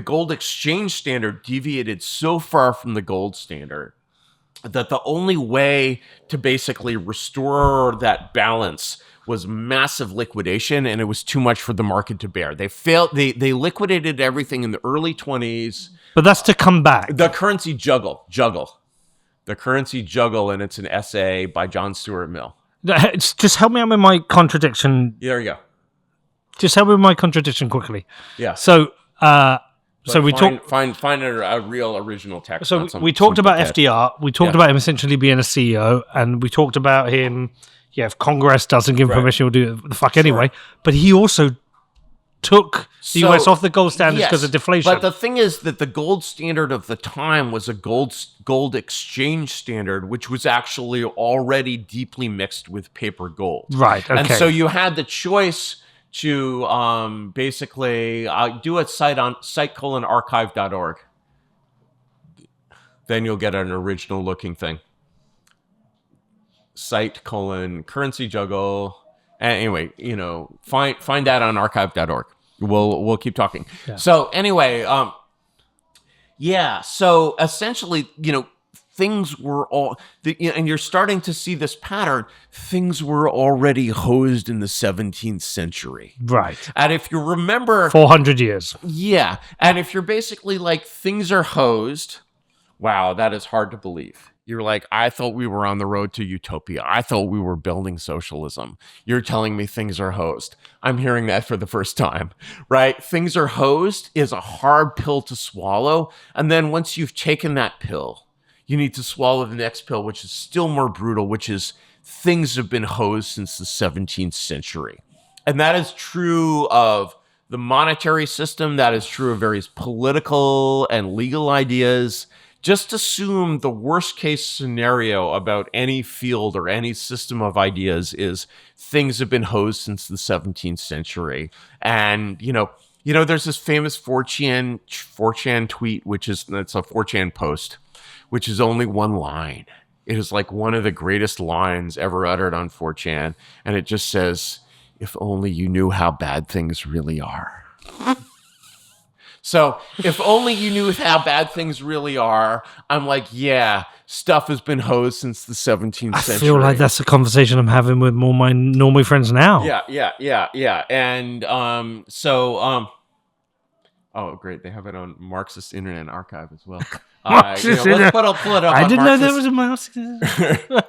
gold exchange standard deviated so far from the gold standard that the only way to basically restore that balance was massive liquidation, and it was too much for the market to bear. They failed. They liquidated everything in the early 20s. But that's to come back. The currency juggle. The currency juggle, and it's an essay by John Stuart Mill. Just help me out with my contradiction. There you go. Just help me with my contradiction quickly. Yeah. So we find a real original text. So we talked about FDR. We talked about him essentially being a CEO, and we talked about him. Yeah, if Congress doesn't give him permission, he'll do the fuck anyway. But he also took the US off the gold standards because of deflation. But the thing is that the gold standard of the time was a gold exchange standard, which was actually already deeply mixed with paper gold. Right. Okay. And so you had the choice to basically do a site on site:archive.org. Then you'll get an original looking thing. Site:currency juggle. Anyway, find that on archive.org. We'll keep talking. Yeah. So anyway, so essentially, things were and you're starting to see this pattern. Things were already hosed in the 17th century. Right. And if you remember 400 years. Yeah. And if you're basically like, things are hosed, wow, that is hard to believe. You're like, I thought we were on the road to utopia. I thought we were building socialism. You're telling me things are hosed. I'm hearing that for the first time, right? Things are hosed is a hard pill to swallow. And then once you've taken that pill, you need to swallow the next pill, which is still more brutal, which is things have been hosed since the 17th century. And that is true of the monetary system. That is true of various political and legal ideas. Just assume the worst case scenario about any field or any system of ideas is things have been hosed since the 17th century. And, there's this famous 4chan tweet, it's a 4chan post, which is only one line. It is like one of the greatest lines ever uttered on 4chan. And it just says, if only you knew how bad things really are. So if only you knew how bad things really are, I'm like, yeah, stuff has been hosed since the 17th century. I feel like that's the conversation I'm having with all my normal friends now. Yeah. And oh, great. They have it on Marxist Internet Archive as well. Let's pull it up. I didn't know Marxist. there was a Marxist.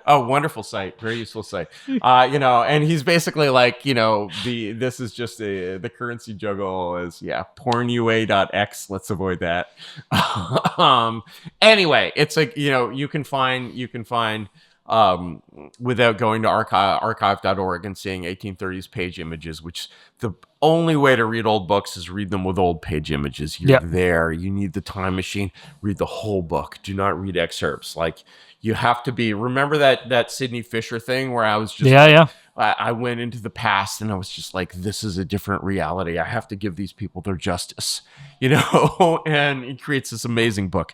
Oh, wonderful site. Very useful site. And he's basically like, this is just the currency juggle is, pornua.x. Let's avoid that. Anyway, it's like, you can find without going to archive.org and seeing 1830s page images, which the only way to read old books is read them with old page images. You're there. You need the time machine. Read the whole book. Do not read excerpts. Like, you have to be, remember that Sidney Fisher thing where I was just, I went into the past and I was just like, this is a different reality. I have to give these people their justice, and he creates this amazing book.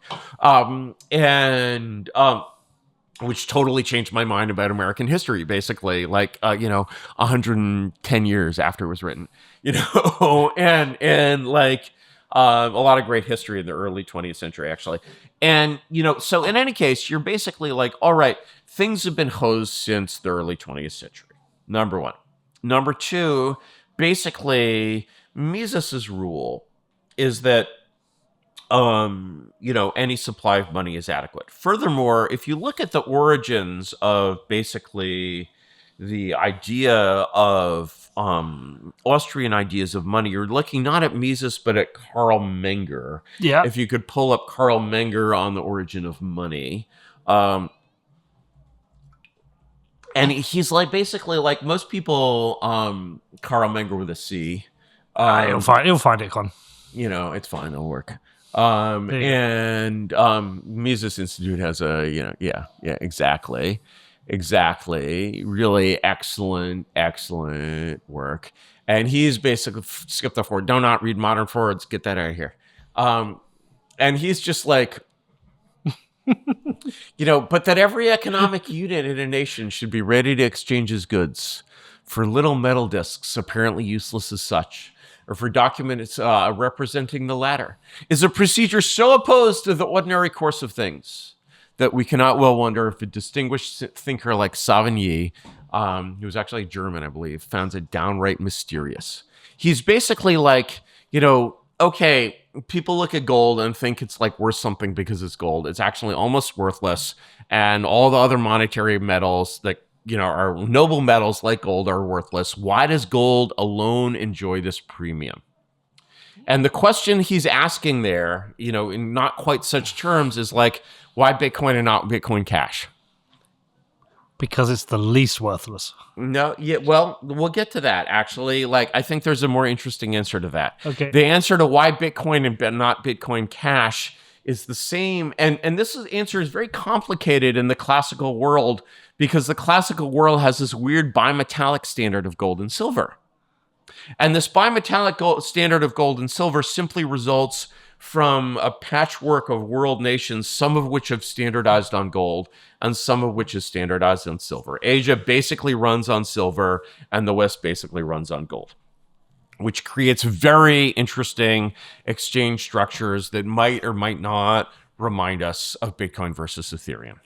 Which totally changed my mind about American history, basically, 110 years after it was written, and a lot of great history in the early 20th century, actually. And, so in any case, you're basically like, all right, things have been hosed since the early 20th century. Number one. Number two, basically, Mises's rule is that any supply of money is adequate. Furthermore, if you look at the origins of basically the idea of Austrian ideas of money, you're looking not at Mises, but at Karl Menger. Yeah. If you could pull up Karl Menger on the origin of money. And he's like, basically, like most people, Karl Menger with a C. He'll find it, Con. It's fine. It'll work. Mises Institute has exactly. Really excellent work. And he's basically skip the forward. Do not read modern forwards. Get that out of here. And he's just like, but that every economic unit in a nation should be ready to exchange his goods for little metal discs, apparently useless as such, or for documents representing the latter, is a procedure so opposed to the ordinary course of things that we cannot well wonder if a distinguished thinker like Savigny, who was actually German, I believe, found it downright mysterious. He's basically like, okay, people look at gold and think it's like worth something because it's gold. It's actually almost worthless. And all the other monetary metals that are noble metals like gold are worthless. Why does gold alone enjoy this premium? And the question he's asking there, in not quite such terms, is like, why Bitcoin and not Bitcoin Cash? Because it's the least worthless. No, yeah, well, we'll get to that, actually. I think there's a more interesting answer to that. Okay. The answer to why Bitcoin and not Bitcoin Cash is the same. And answer is very complicated in the classical world because the classical world has this weird bimetallic standard of gold and silver. And this bimetallic gold, standard of gold and silver simply results from a patchwork of world nations, some of which have standardized on gold and some of which is standardized on silver. Asia basically runs on silver and the West basically runs on gold, which creates very interesting exchange structures that might or might not remind us of Bitcoin versus Ethereum.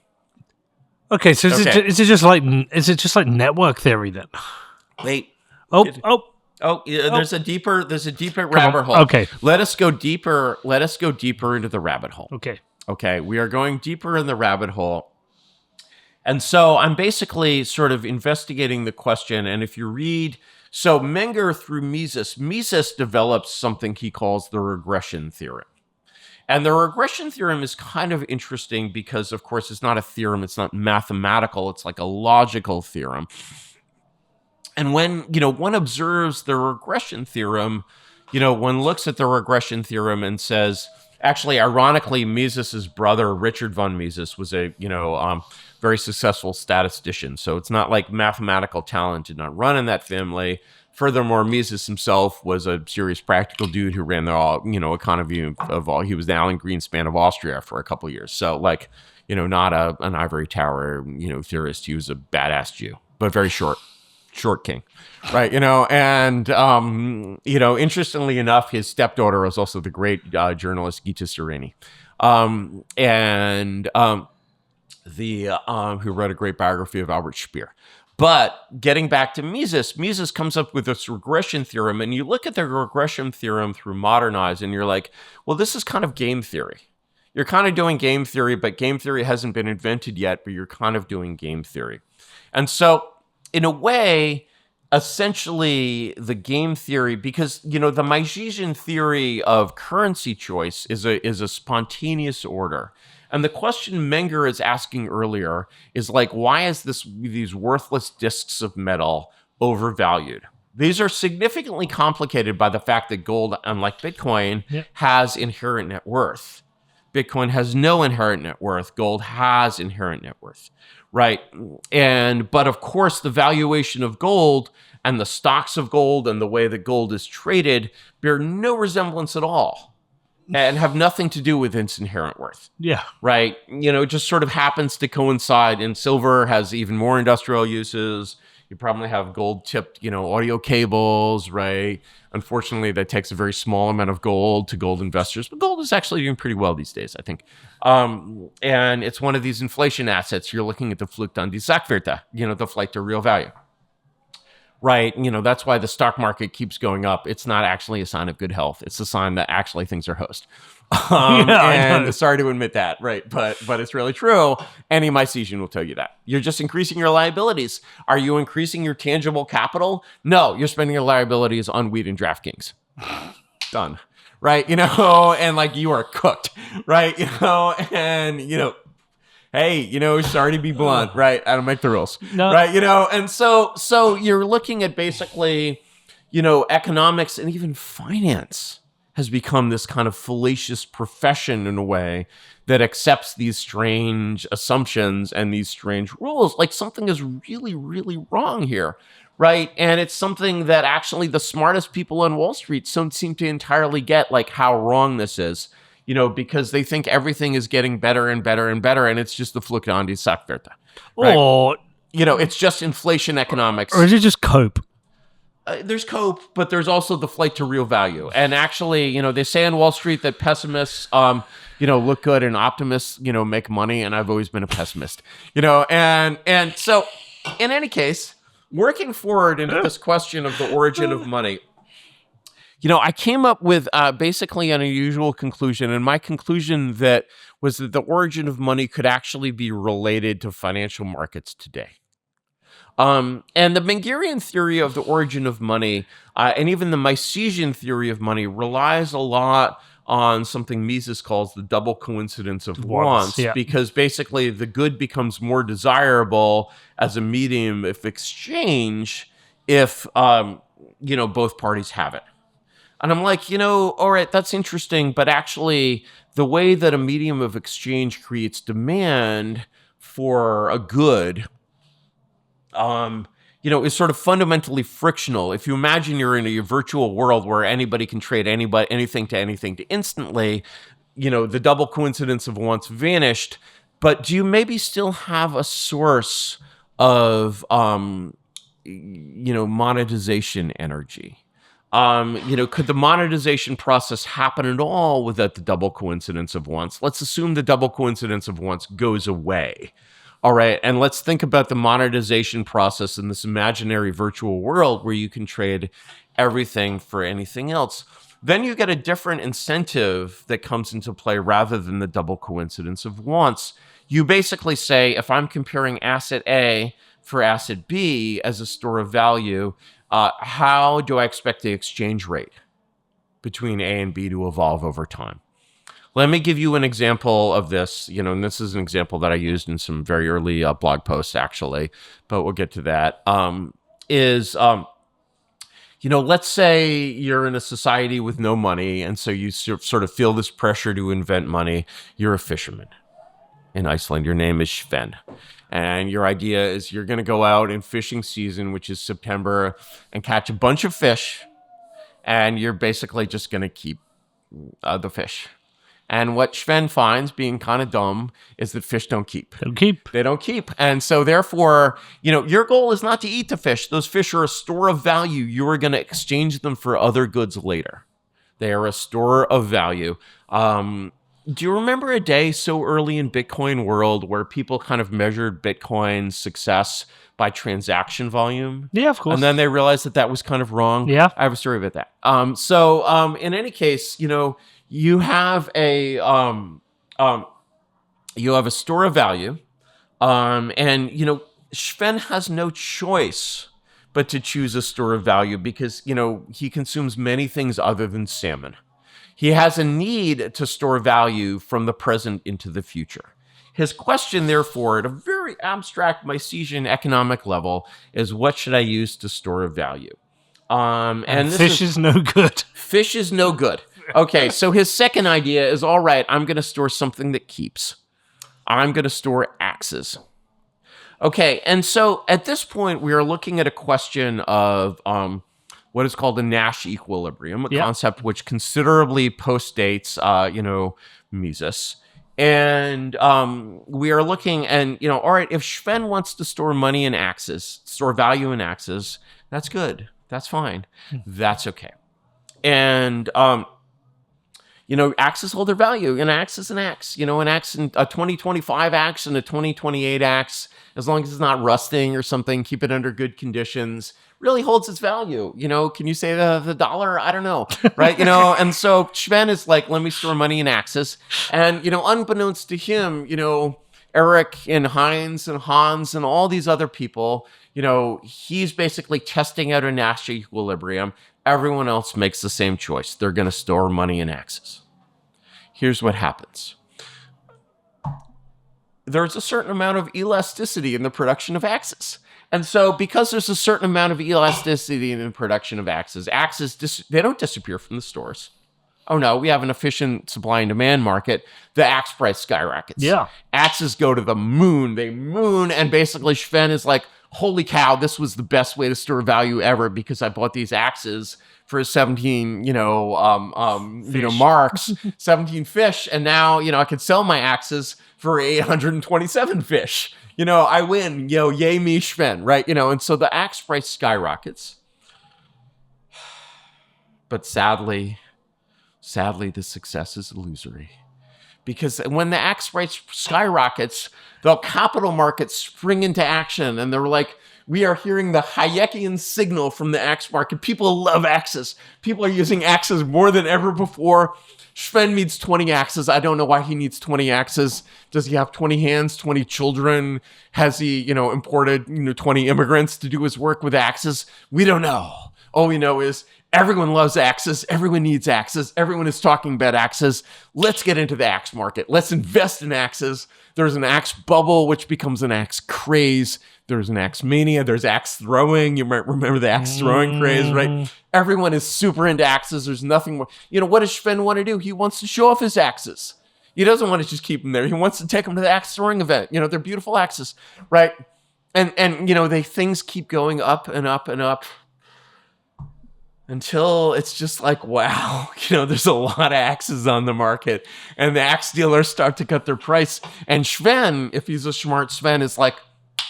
Okay, so is it just like network theory then? Wait. Oh, there's a deeper rabbit hole. Okay. Let us go deeper into the rabbit hole. Okay. We are going deeper in the rabbit hole. And so I'm basically sort of investigating the question. And if you read, so Menger through Mises develops something he calls the regression theorem. And the regression theorem is kind of interesting because, of course, it's not a theorem. It's not mathematical. It's like a logical theorem. And when, one observes the regression theorem, one looks at the regression theorem and says, actually, ironically, Mises's brother, Richard von Mises, was a, very successful statistician. So it's not like mathematical talent did not run in that family. Furthermore, Mises himself was a serious practical dude who ran the economy of all. He was the Alan Greenspan of Austria for a couple of years. So not an ivory tower, theorist. He was a badass Jew, but very short king, right? Interestingly enough, his stepdaughter was also the great journalist Gita Sereni, who wrote a great biography of Albert Speer. But getting back to Mises comes up with this regression theorem, and you look at the regression theorem through modern eyes, and you're like, well, this is kind of game theory. You're kind of doing game theory, but game theory hasn't been invented yet, but you're kind of doing game theory. And so, in a way, essentially the game theory, because, the Misesian theory of currency choice is a spontaneous order. And the question Menger is asking earlier is like, why is these worthless disks of metal overvalued? These are significantly complicated by the fact that gold, unlike Bitcoin, has inherent net worth. Bitcoin has no inherent net worth. Gold has inherent net worth, right? But of course, the valuation of gold and the stocks of gold and the way that gold is traded bear no resemblance at all. And have nothing to do with its inherent worth. Yeah. Right? It just sort of happens to coincide. And silver has even more industrial uses. You probably have gold-tipped, audio cables, right? Unfortunately, that takes a very small amount of gold to gold investors. But gold is actually doing pretty well these days, I think. And it's one of these inflation assets. You're looking at the Flucht an die Sachwerte, the flight to real value. Right. That's why the stock market keeps going up. It's not actually a sign of good health. It's a sign that actually things are host. And sorry to admit that. Right. But it's really true. Any Misesian will tell you that. You're just increasing your liabilities. Are you increasing your tangible capital? No, you're spending your liabilities on weed and DraftKings. Done. Right. And like you are cooked. Right. Hey, sorry to be blunt, right? I don't make the rules, right? And so you're looking at basically, economics and even finance has become this kind of fallacious profession in a way that accepts these strange assumptions and these strange rules. Like something is really, really wrong here, right? And it's something that actually the smartest people on Wall Street don't seem to entirely get, like how wrong this is. Because they think everything is getting better and better and better, and it's just the Flucht an die Sachwerte. Right? Or, it's just inflation economics. Or is it just cope? There's cope, but there's also the flight to real value. And actually, they say on Wall Street that pessimists, look good and optimists, make money. And I've always been a pessimist, and so in any case, working forward into this question of the origin of money, I came up with basically an unusual conclusion, and my conclusion was that the origin of money could actually be related to financial markets today. And the Mengerian theory of the origin of money, and even the Misesian theory of money, relies a lot on something Mises calls the double coincidence of wants, because basically the good becomes more desirable as a medium of exchange if both parties have it. And I'm like, all right, that's interesting. But actually, the way that a medium of exchange creates demand for a good is sort of fundamentally frictional. If you imagine you're in a virtual world where anybody can trade anything to instantly, the double coincidence of once vanished. But do you maybe still have a source of, monetization energy? Could the monetization process happen at all without the double coincidence of once? Let's assume the double coincidence of once goes away. All right. And let's think about the monetization process in this imaginary virtual world where you can trade everything for anything else. Then you get a different incentive that comes into play rather than the double coincidence of once. You basically say, if I'm comparing asset A for asset B as a store of value, how do I expect the exchange rate between A and B to evolve over time? Let me give you an example of this, and this is an example that I used in some very early blog posts, actually, but we'll get to that. Let's say you're in a society with no money, and so you sort of feel this pressure to invent money. You're a fisherman in Iceland. Your name is Sven. And your idea is you're going to go out in fishing season, which is September, and catch a bunch of fish, and you're basically just going to keep the fish. And what Sven finds, being kind of dumb, is that fish don't keep. They don't keep. And so therefore, your goal is not to eat the fish. Those fish are a store of value. You are going to exchange them for other goods later. They are a store of value. Do you remember a day so early in Bitcoin world where people kind of measured Bitcoin's success by transaction volume? Yeah, of course. And then they realized that was kind of wrong. Yeah. I have a story about that. In any case, you have a store of value, and Sven has no choice but to choose a store of value because he consumes many things other than salmon. He has a need to store value from the present into the future. His question, therefore, at a very abstract Misesian economic level, is what should I use to store value? And fish is no good. Fish is no good. Okay, so his second idea is, all right, I'm going to store something that keeps. I'm going to store axes. Okay, and so at this point, we are looking at a question of what is called the Nash equilibrium, a concept which considerably postdates, Mises. And we are looking, and, all right, if Sven wants to store money in axes, store value in axes, that's good. That's fine. That's okay. And, axes hold their value. An axe is an axe. An axe, a 2025 axe and a 2028 axe, as long as it's not rusting or something, keep it under good conditions, really holds its value. Can you say the dollar? I don't know, right? And so Sven is like, let me store money in axes. And, unbeknownst to him, Eric and Heinz and Hans and all these other people, he's basically testing out a Nash equilibrium. Everyone else makes the same choice. They're going to store money in axes. Here's what happens. There's a certain amount of elasticity in the production of axes. And so because there's a certain amount of elasticity in the production of axes, they don't disappear from the stores. Oh no, we have an efficient supply and demand market. The axe price skyrockets. Yeah. Axes go to the moon. They moon, and basically Sven is like, holy cow, this was the best way to store value ever because I bought these axes for 17, marks, 17 fish, and now, I could sell my axes for 827 fish. I win, yay me, Sven, right? And so the axe price skyrockets. But sadly, the success is illusory. Because when the axe price skyrockets, the capital markets spring into action, and they're like, we are hearing the Hayekian signal from the axe market. People love axes. People are using axes more than ever before. Sven needs 20 axes. I don't know why he needs 20 axes. Does he have 20 hands, 20 children? Has he, imported, 20 immigrants to do his work with axes? We don't know. All we know is everyone loves axes. Everyone needs axes. Everyone is talking about axes. Let's get into the axe market. Let's invest in axes. There's an axe bubble, which becomes an axe craze. There's an axe mania. There's axe throwing. You might remember the axe throwing craze, right? Everyone is super into axes. There's nothing more. What does Sven want to do? He wants to show off his axes. He doesn't want to just keep them there. He wants to take them to the axe throwing event. They're beautiful axes, right? And things keep going up and up and up until it's just like, wow, there's a lot of axes on the market, and the axe dealers start to cut their price. And Sven, if he's a smart Sven, is like,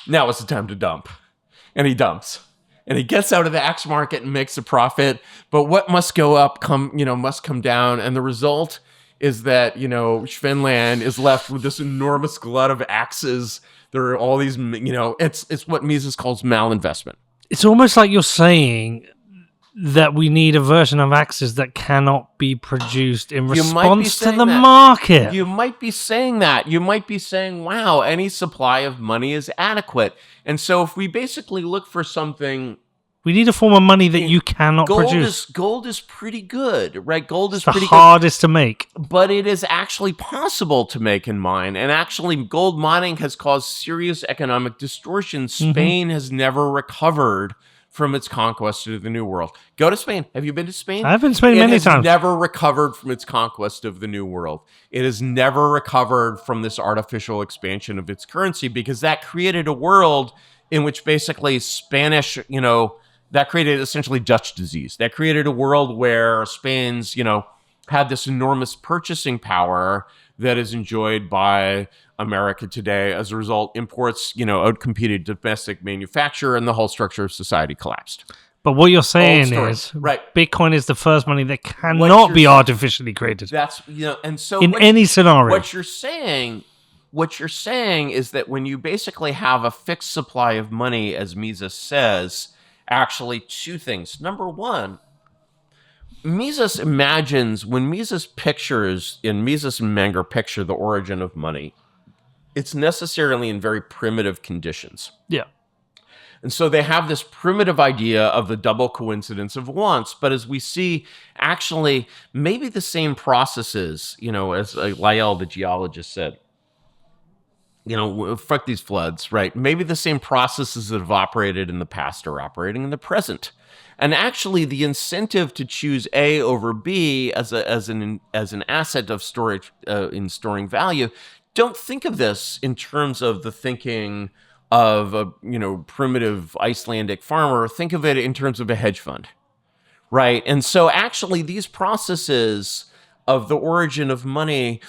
now is the time to dump. And he dumps. And he gets out of the axe market and makes a profit. But what must go up must come down. And the result is that, Svenland is left with this enormous glut of axes. There are all these, it's what Mises calls malinvestment. It's almost like you're saying that we need a version of axes that cannot be produced in response to the market. You might be saying that. You might be saying, wow, any supply of money is adequate. And so if we basically look for something... We need a form of money that you cannot produce. Gold is pretty good, right? Gold is the pretty hardest to make. But it is actually possible to make and mine. And actually, gold mining has caused serious economic distortion. Spain has never recovered from its conquest of the New World. Go to Spain. Have you been to Spain? I've been to Spain many times. It has never recovered from its conquest of the New World. It has never recovered from this artificial expansion of its currency, because that created a world in which basically Spanish, that created essentially Dutch disease. That created a world where Spain's, had this enormous purchasing power that is enjoyed by America today. As a result, imports, outcompeted domestic manufacture, and the whole structure of society collapsed. But what you're saying is, right? Bitcoin is the first money that cannot be artificially created. That's and so in any scenario, what you're saying is that when you basically have a fixed supply of money, as Mises says, actually two things. Number one, Mises imagines, when Mises and Menger picture the origin of money, it's necessarily in very primitive conditions. Yeah. And so they have this primitive idea of the double coincidence of wants. But as we see, actually, maybe the same processes, as Lyell, the geologist, said, fuck these floods, right? Maybe the same processes that have operated in the past are operating in the present. And actually, the incentive to choose A over B as an asset of storage in storing value, don't think of this in terms of the thinking of a primitive Icelandic farmer. Think of it in terms of a hedge fund, right? And so actually, these processes of the origin of money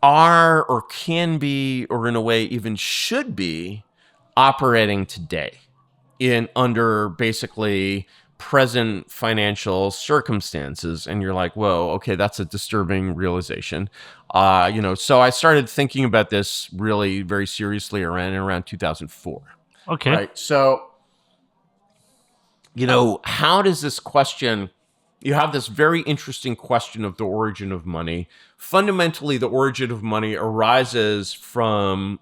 are, or can be, or in a way even should be, operating today under basically present financial circumstances. And you're like, whoa, okay, that's a disturbing realization. So I started thinking about this really very seriously around 2004. Okay. Right. So, how does this question, you have this very interesting question of the origin of money. Fundamentally, the origin of money arises from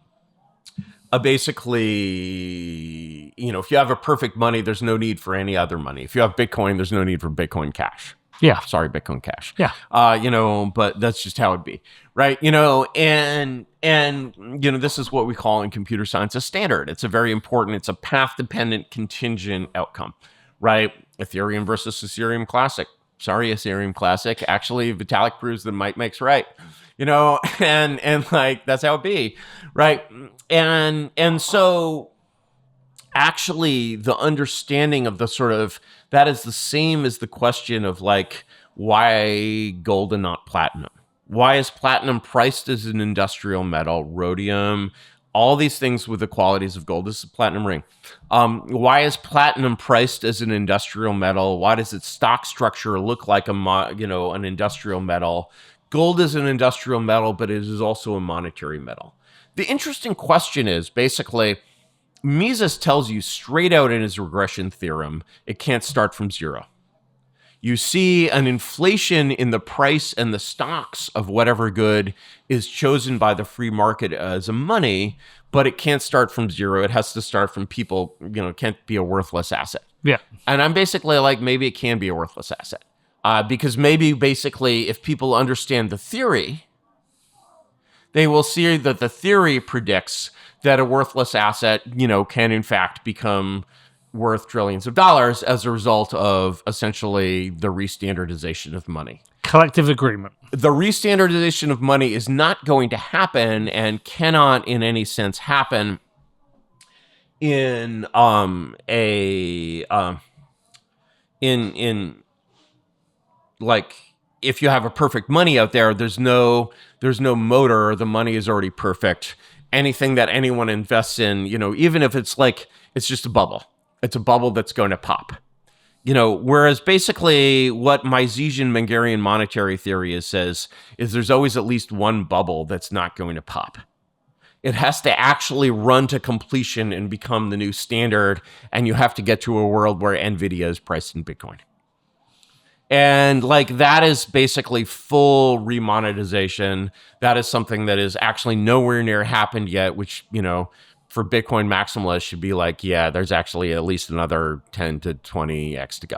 basically, if you have a perfect money, there's no need for any other money. If you have Bitcoin, there's no need for Bitcoin Cash. Yeah. Sorry, Bitcoin Cash. Yeah. But that's just how it'd be, right? And this is what we call in computer science a standard. It's a path-dependent contingent outcome, right? Ethereum versus Ethereum Classic. Sorry, Ethereum Classic. Actually, Vitalik proves that might makes right. And like, that's how it be, right? And so actually the understanding of the sort of, that is the same as the question of like, why gold and not platinum? Why is platinum priced as an industrial metal? Rhodium, all these things with the qualities of gold. This is a platinum ring. Why is platinum priced as an industrial metal? Why does its stock structure look like an industrial metal? Gold is an industrial metal, but it is also a monetary metal. The interesting question is basically, Mises tells you straight out in his regression theorem, it can't start from zero. You see an inflation in the price and the stocks of whatever good is chosen by the free market as a money, but it can't start from zero. It has to start from people, it can't be a worthless asset. Yeah. And I'm basically like, maybe it can be a worthless asset. Because maybe basically if people understand the theory, they will see that the theory predicts that a worthless asset, can in fact become worth trillions of dollars as a result of essentially the restandardization of money. Collective agreement. The restandardization of money is not going to happen and cannot in any sense happen in in like, if you have a perfect money out there, there's no motor. The money is already perfect. Anything that anyone invests in, even if it's like, it's just a bubble. It's a bubble that's going to pop. Whereas basically what Misesian-Mengerian monetary theory says is there's always at least one bubble that's not going to pop. It has to actually run to completion and become the new standard, and you have to get to a world where NVIDIA is priced in Bitcoin. And that is basically full remonetization. That is something that is actually nowhere near happened yet, which, for Bitcoin maximalists should be like, yeah, there's actually at least another 10 to 20x to go.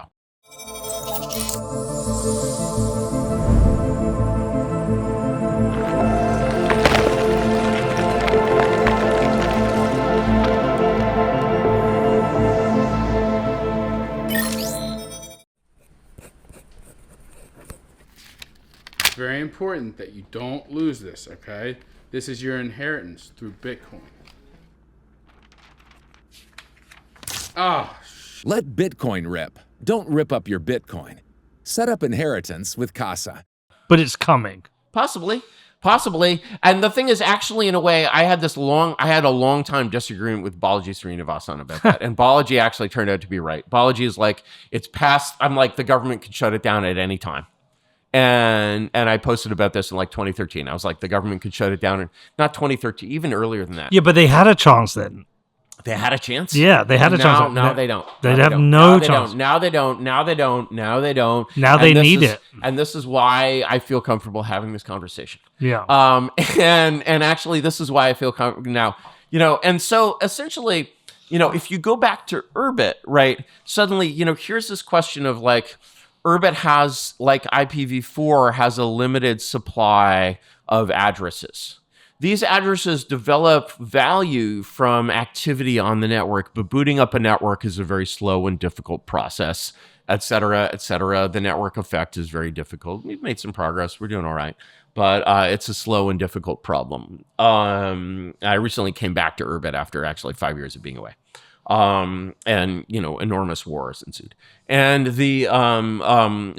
It's very important that you don't lose this, okay? This is your inheritance through Bitcoin. Let Bitcoin rip. Don't rip up your Bitcoin. Set up inheritance with Casa. But it's coming. Possibly. And the thing is, actually, in a way, I had a long time disagreement with Balaji Srinivasan about that. And Balaji actually turned out to be right. Balaji is like, it's past, I'm like, the government could shut it down at any time. And I posted about this in 2013. I was like, the government could shut it down in, not 2013, even earlier than that. Yeah, but they had a chance then. They had a chance? Yeah, they had a chance. Now they don't. They'd have no chance. Now they don't. Now they need it. And this is why I feel comfortable having this conversation. Yeah. And actually, this is why I feel comfortable now. And so essentially, if you go back to Urbit, right, suddenly, here's this question of Urbit has, like IPv4, has a limited supply of addresses. These addresses develop value from activity on the network, but booting up a network is a very slow and difficult process, et cetera, et cetera. The network effect is very difficult. We've made some progress. We're doing all right. But it's a slow and difficult problem. I recently came back to Urbit after actually 5 years of being away. And enormous wars ensued. And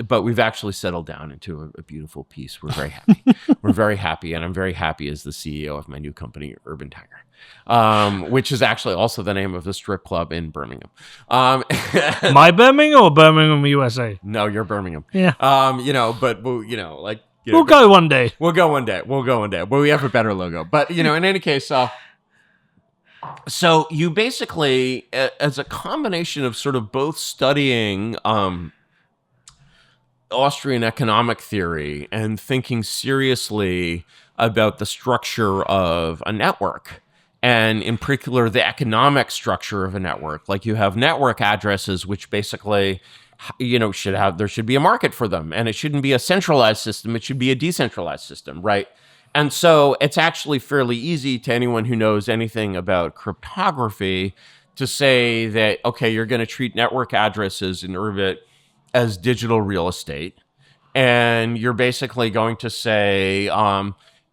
but we've actually settled down into a beautiful peace. We're very happy. We're very happy, and I'm very happy as the CEO of my new company, Urban Tiger, which is actually also the name of the strip club in Birmingham. My Birmingham or Birmingham, USA? No, you're Birmingham. Yeah. But we'll go one day. We'll go one day. But we have a better logo. But in any case, so you basically, as a combination of sort of both studying Austrian economic theory and thinking seriously about the structure of a network, and in particular the economic structure of a network, like you have network addresses, which basically, there should be a market for them, and it shouldn't be a centralized system. It should be a decentralized system, right? And so it's actually fairly easy to anyone who knows anything about cryptography to say that, okay, you're going to treat network addresses in Urbit as digital real estate. And you're basically going to say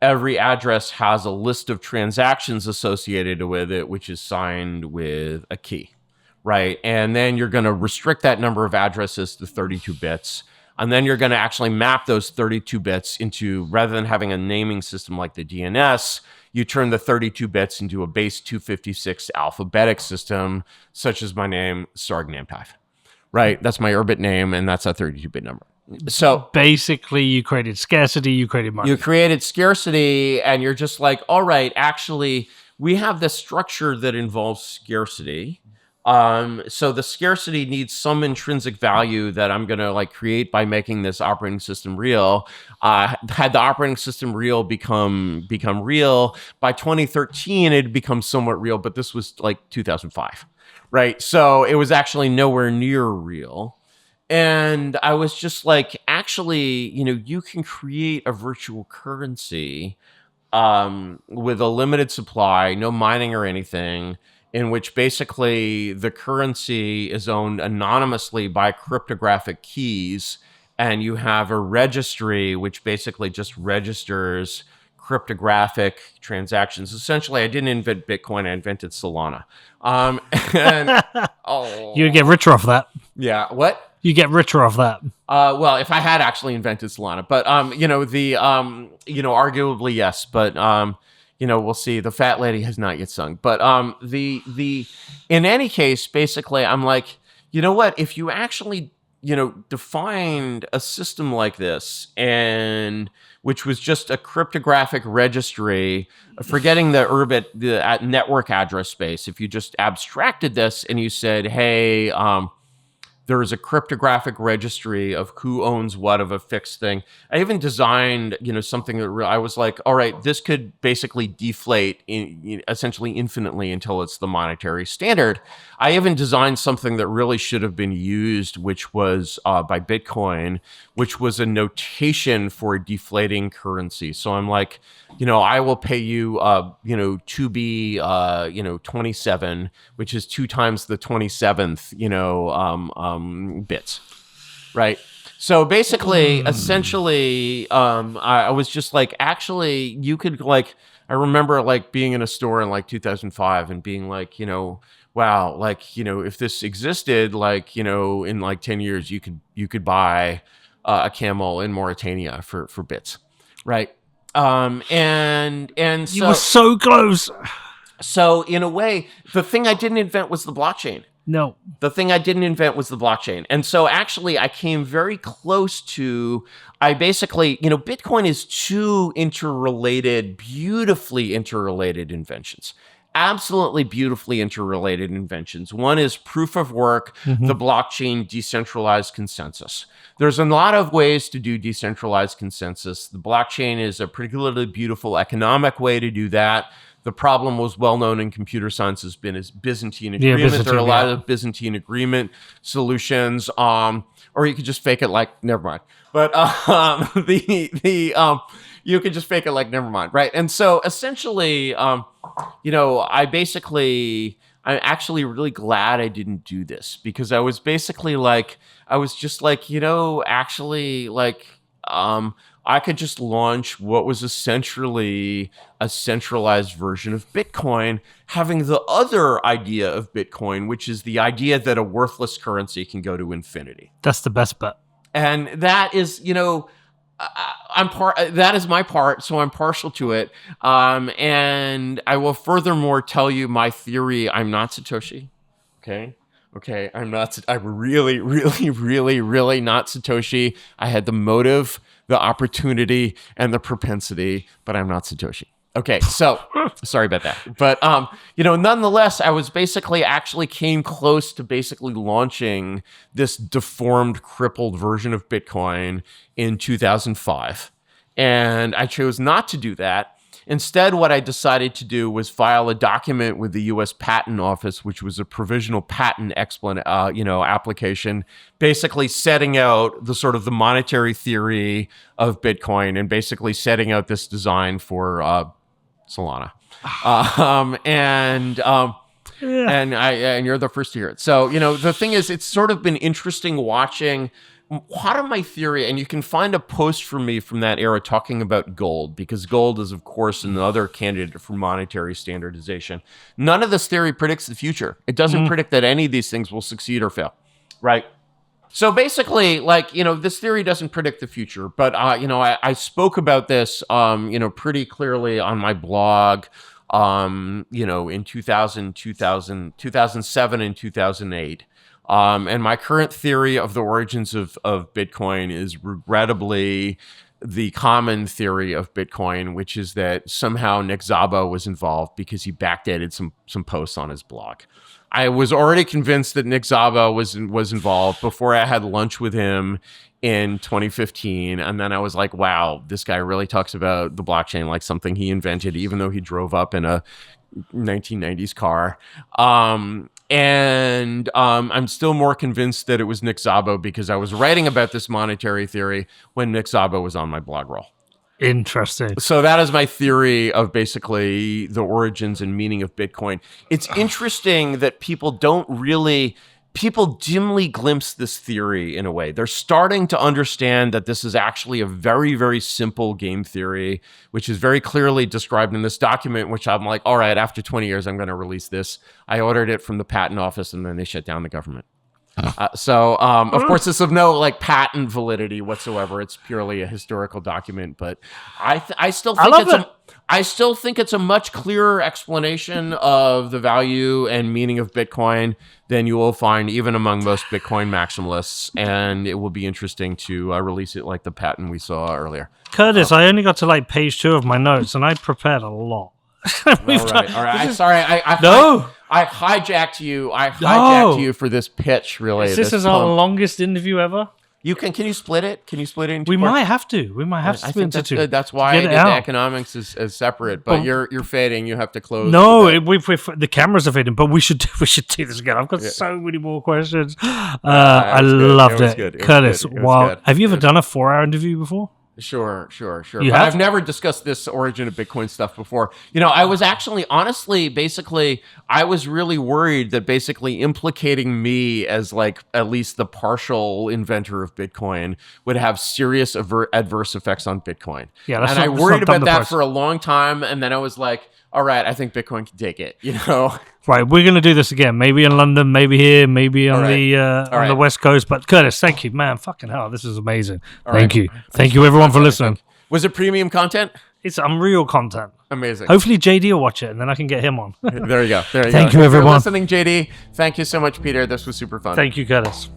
every address has a list of transactions associated with it, which is signed with a key, right? And then you're going to restrict that number of addresses to 32 bits. And then you're going to actually map those 32 bits into, rather than having a naming system like the DNS, you turn the 32 bits into a base 256 alphabetic system, such as my name, Sarg Namtive. Right? That's my Urbit name, and that's a 32-bit number. So basically, you created scarcity, you created money. You created scarcity, and you're just like, all right, actually, we have this structure that involves scarcity. So the scarcity needs some intrinsic value that I'm going to create by making this operating system real. Had the operating system become real, by 2013, it had become somewhat real, but this was 2005, right? So it was actually nowhere near real. And I was just like, actually, you can create a virtual currency with a limited supply, no mining or anything, in which basically the currency is owned anonymously by cryptographic keys, and you have a registry which basically just registers cryptographic transactions. Essentially, I didn't invent Bitcoin, I invented Solana. And, You get richer off that. yeah, what? You get richer off that. Well, if I had actually invented Solana, but arguably yes, but we'll see. The fat lady has not yet sung, but in any case, basically, I'm like, you know what? If you actually defined a system like this, and which was just a cryptographic registry, forgetting the Urbit, the network address space, if you just abstracted this and you said, hey, there is a cryptographic registry of who owns what of a fixed thing. I even designed, something that I was like, all right, this could basically deflate essentially infinitely until it's the monetary standard. I even designed something that really should have been used, which was by Bitcoin, which was a notation for a deflating currency. So I'm like, I will pay you, 2B, 27, which is 2 times the 27th, bits, right? So basically, essentially, I was just like, actually, you could I remember being in a store in 2005 and being like, wow, if this existed, in 10 years, you could buy a camel in Mauritania for bits, right? And so You were so close. So in a way, the thing I didn't invent was the blockchain. No. The thing I didn't invent was the blockchain. And so actually I came very close to, Bitcoin is 2 interrelated, beautifully interrelated inventions. Absolutely beautifully interrelated inventions. One is proof of work, the blockchain, decentralized consensus. There's a lot of ways to do decentralized consensus. The blockchain is a particularly beautiful economic way to do that. The problem was well known in computer science has been is Byzantine agreement. There are a lot of Byzantine agreement solutions, or you could just fake it never mind. But you could just fake it never mind, right? And so essentially, I'm actually really glad I didn't do this because I was basically I could just launch what was essentially a centralized version of Bitcoin, having the other idea of Bitcoin, which is the idea that a worthless currency can go to infinity. That's the best bet. And that is, that is my part, so I'm partial to it. And I will furthermore tell you my theory. I'm not Satoshi. Okay, I'm really, really, really, really not Satoshi. I had the motive, the opportunity, and the propensity, but I'm not Satoshi. Okay, so sorry about that. But, nonetheless, I was actually came close to basically launching this deformed, crippled version of Bitcoin in 2005. And I chose not to do that. Instead, what I decided to do was file a document with the U.S. Patent Office, which was a provisional patent application, basically setting out the sort of the monetary theory of Bitcoin and basically setting out this design for Solana. And you're the first to hear it. So, the thing is, it's sort of been interesting watching part of my theory, and you can find a post from me from that era talking about gold, because gold is, of course, another candidate for monetary standardization. None of this theory predicts the future. It doesn't predict that any of these things will succeed or fail, right? So basically, this theory doesn't predict the future, but, I spoke about this, pretty clearly on my blog, in 2007 and 2008. And my current theory of the origins of Bitcoin is regrettably the common theory of Bitcoin, which is that somehow Nick Szabo was involved because he backdated some posts on his blog. I was already convinced that Nick Szabo was involved before I had lunch with him in 2015. And then I was like, wow, this guy really talks about the blockchain like something he invented, even though he drove up in a 1990s car. And I'm still more convinced that it was Nick Szabo because I was writing about this monetary theory when Nick Szabo was on my blog roll. Interesting. So that is my theory of basically the origins and meaning of Bitcoin. It's interesting that people don't really people dimly glimpse this theory in a way. They're starting to understand that this is actually a very, very simple game theory, which is very clearly described in this document, which I'm like, all right, after 20 years, I'm going to release this. I ordered it from the patent office, and then they shut down the government. Of course, this is of no like patent validity whatsoever. It's purely a historical document, but I still think it's a much clearer explanation of the value and meaning of Bitcoin than you will find even among most Bitcoin maximalists. And it will be interesting to release it like the patent we saw earlier. Curtis, I only got to like page 2 of my notes, and I prepared a lot. All right. Sorry, I hijacked you. I hijacked you for this pitch. Really, This is our longest interview ever. Can you split it? Can you split it into We parts? might have to. We might have to I split think into that's two. good. That's why I Get did it the out. economics as separate. But you're fading. You have to close. No, with that. the cameras are fading, but we should do this again. I've got so many more questions. I it was good. loved It was it. good. It was Curtis, good. It was wow. good. Have you ever done a 4-hour interview before? Sure. You But have? I've never discussed this origin of Bitcoin stuff before. I was actually, honestly, basically, I was really worried that basically implicating me as like at least the partial inventor of Bitcoin would have serious adverse effects on Bitcoin. Yeah, that's and not- I that's worried not done about the that process. for a long time, and then I was like, all right, I think Bitcoin can take it. Right, we're going to do this again. Maybe in London, maybe here, maybe on All right. the All right. West Coast. But Curtis, thank you, man. Fucking hell, this is amazing. All Thank right. you. Thank you, everyone, for listening. Was it premium content? It's unreal content. Amazing. Hopefully, JD will watch it, and then I can get him on. There you go. Thank you, If you're everyone. listening, JD. Thank you so much, Peter. This was super fun. Thank you, Curtis.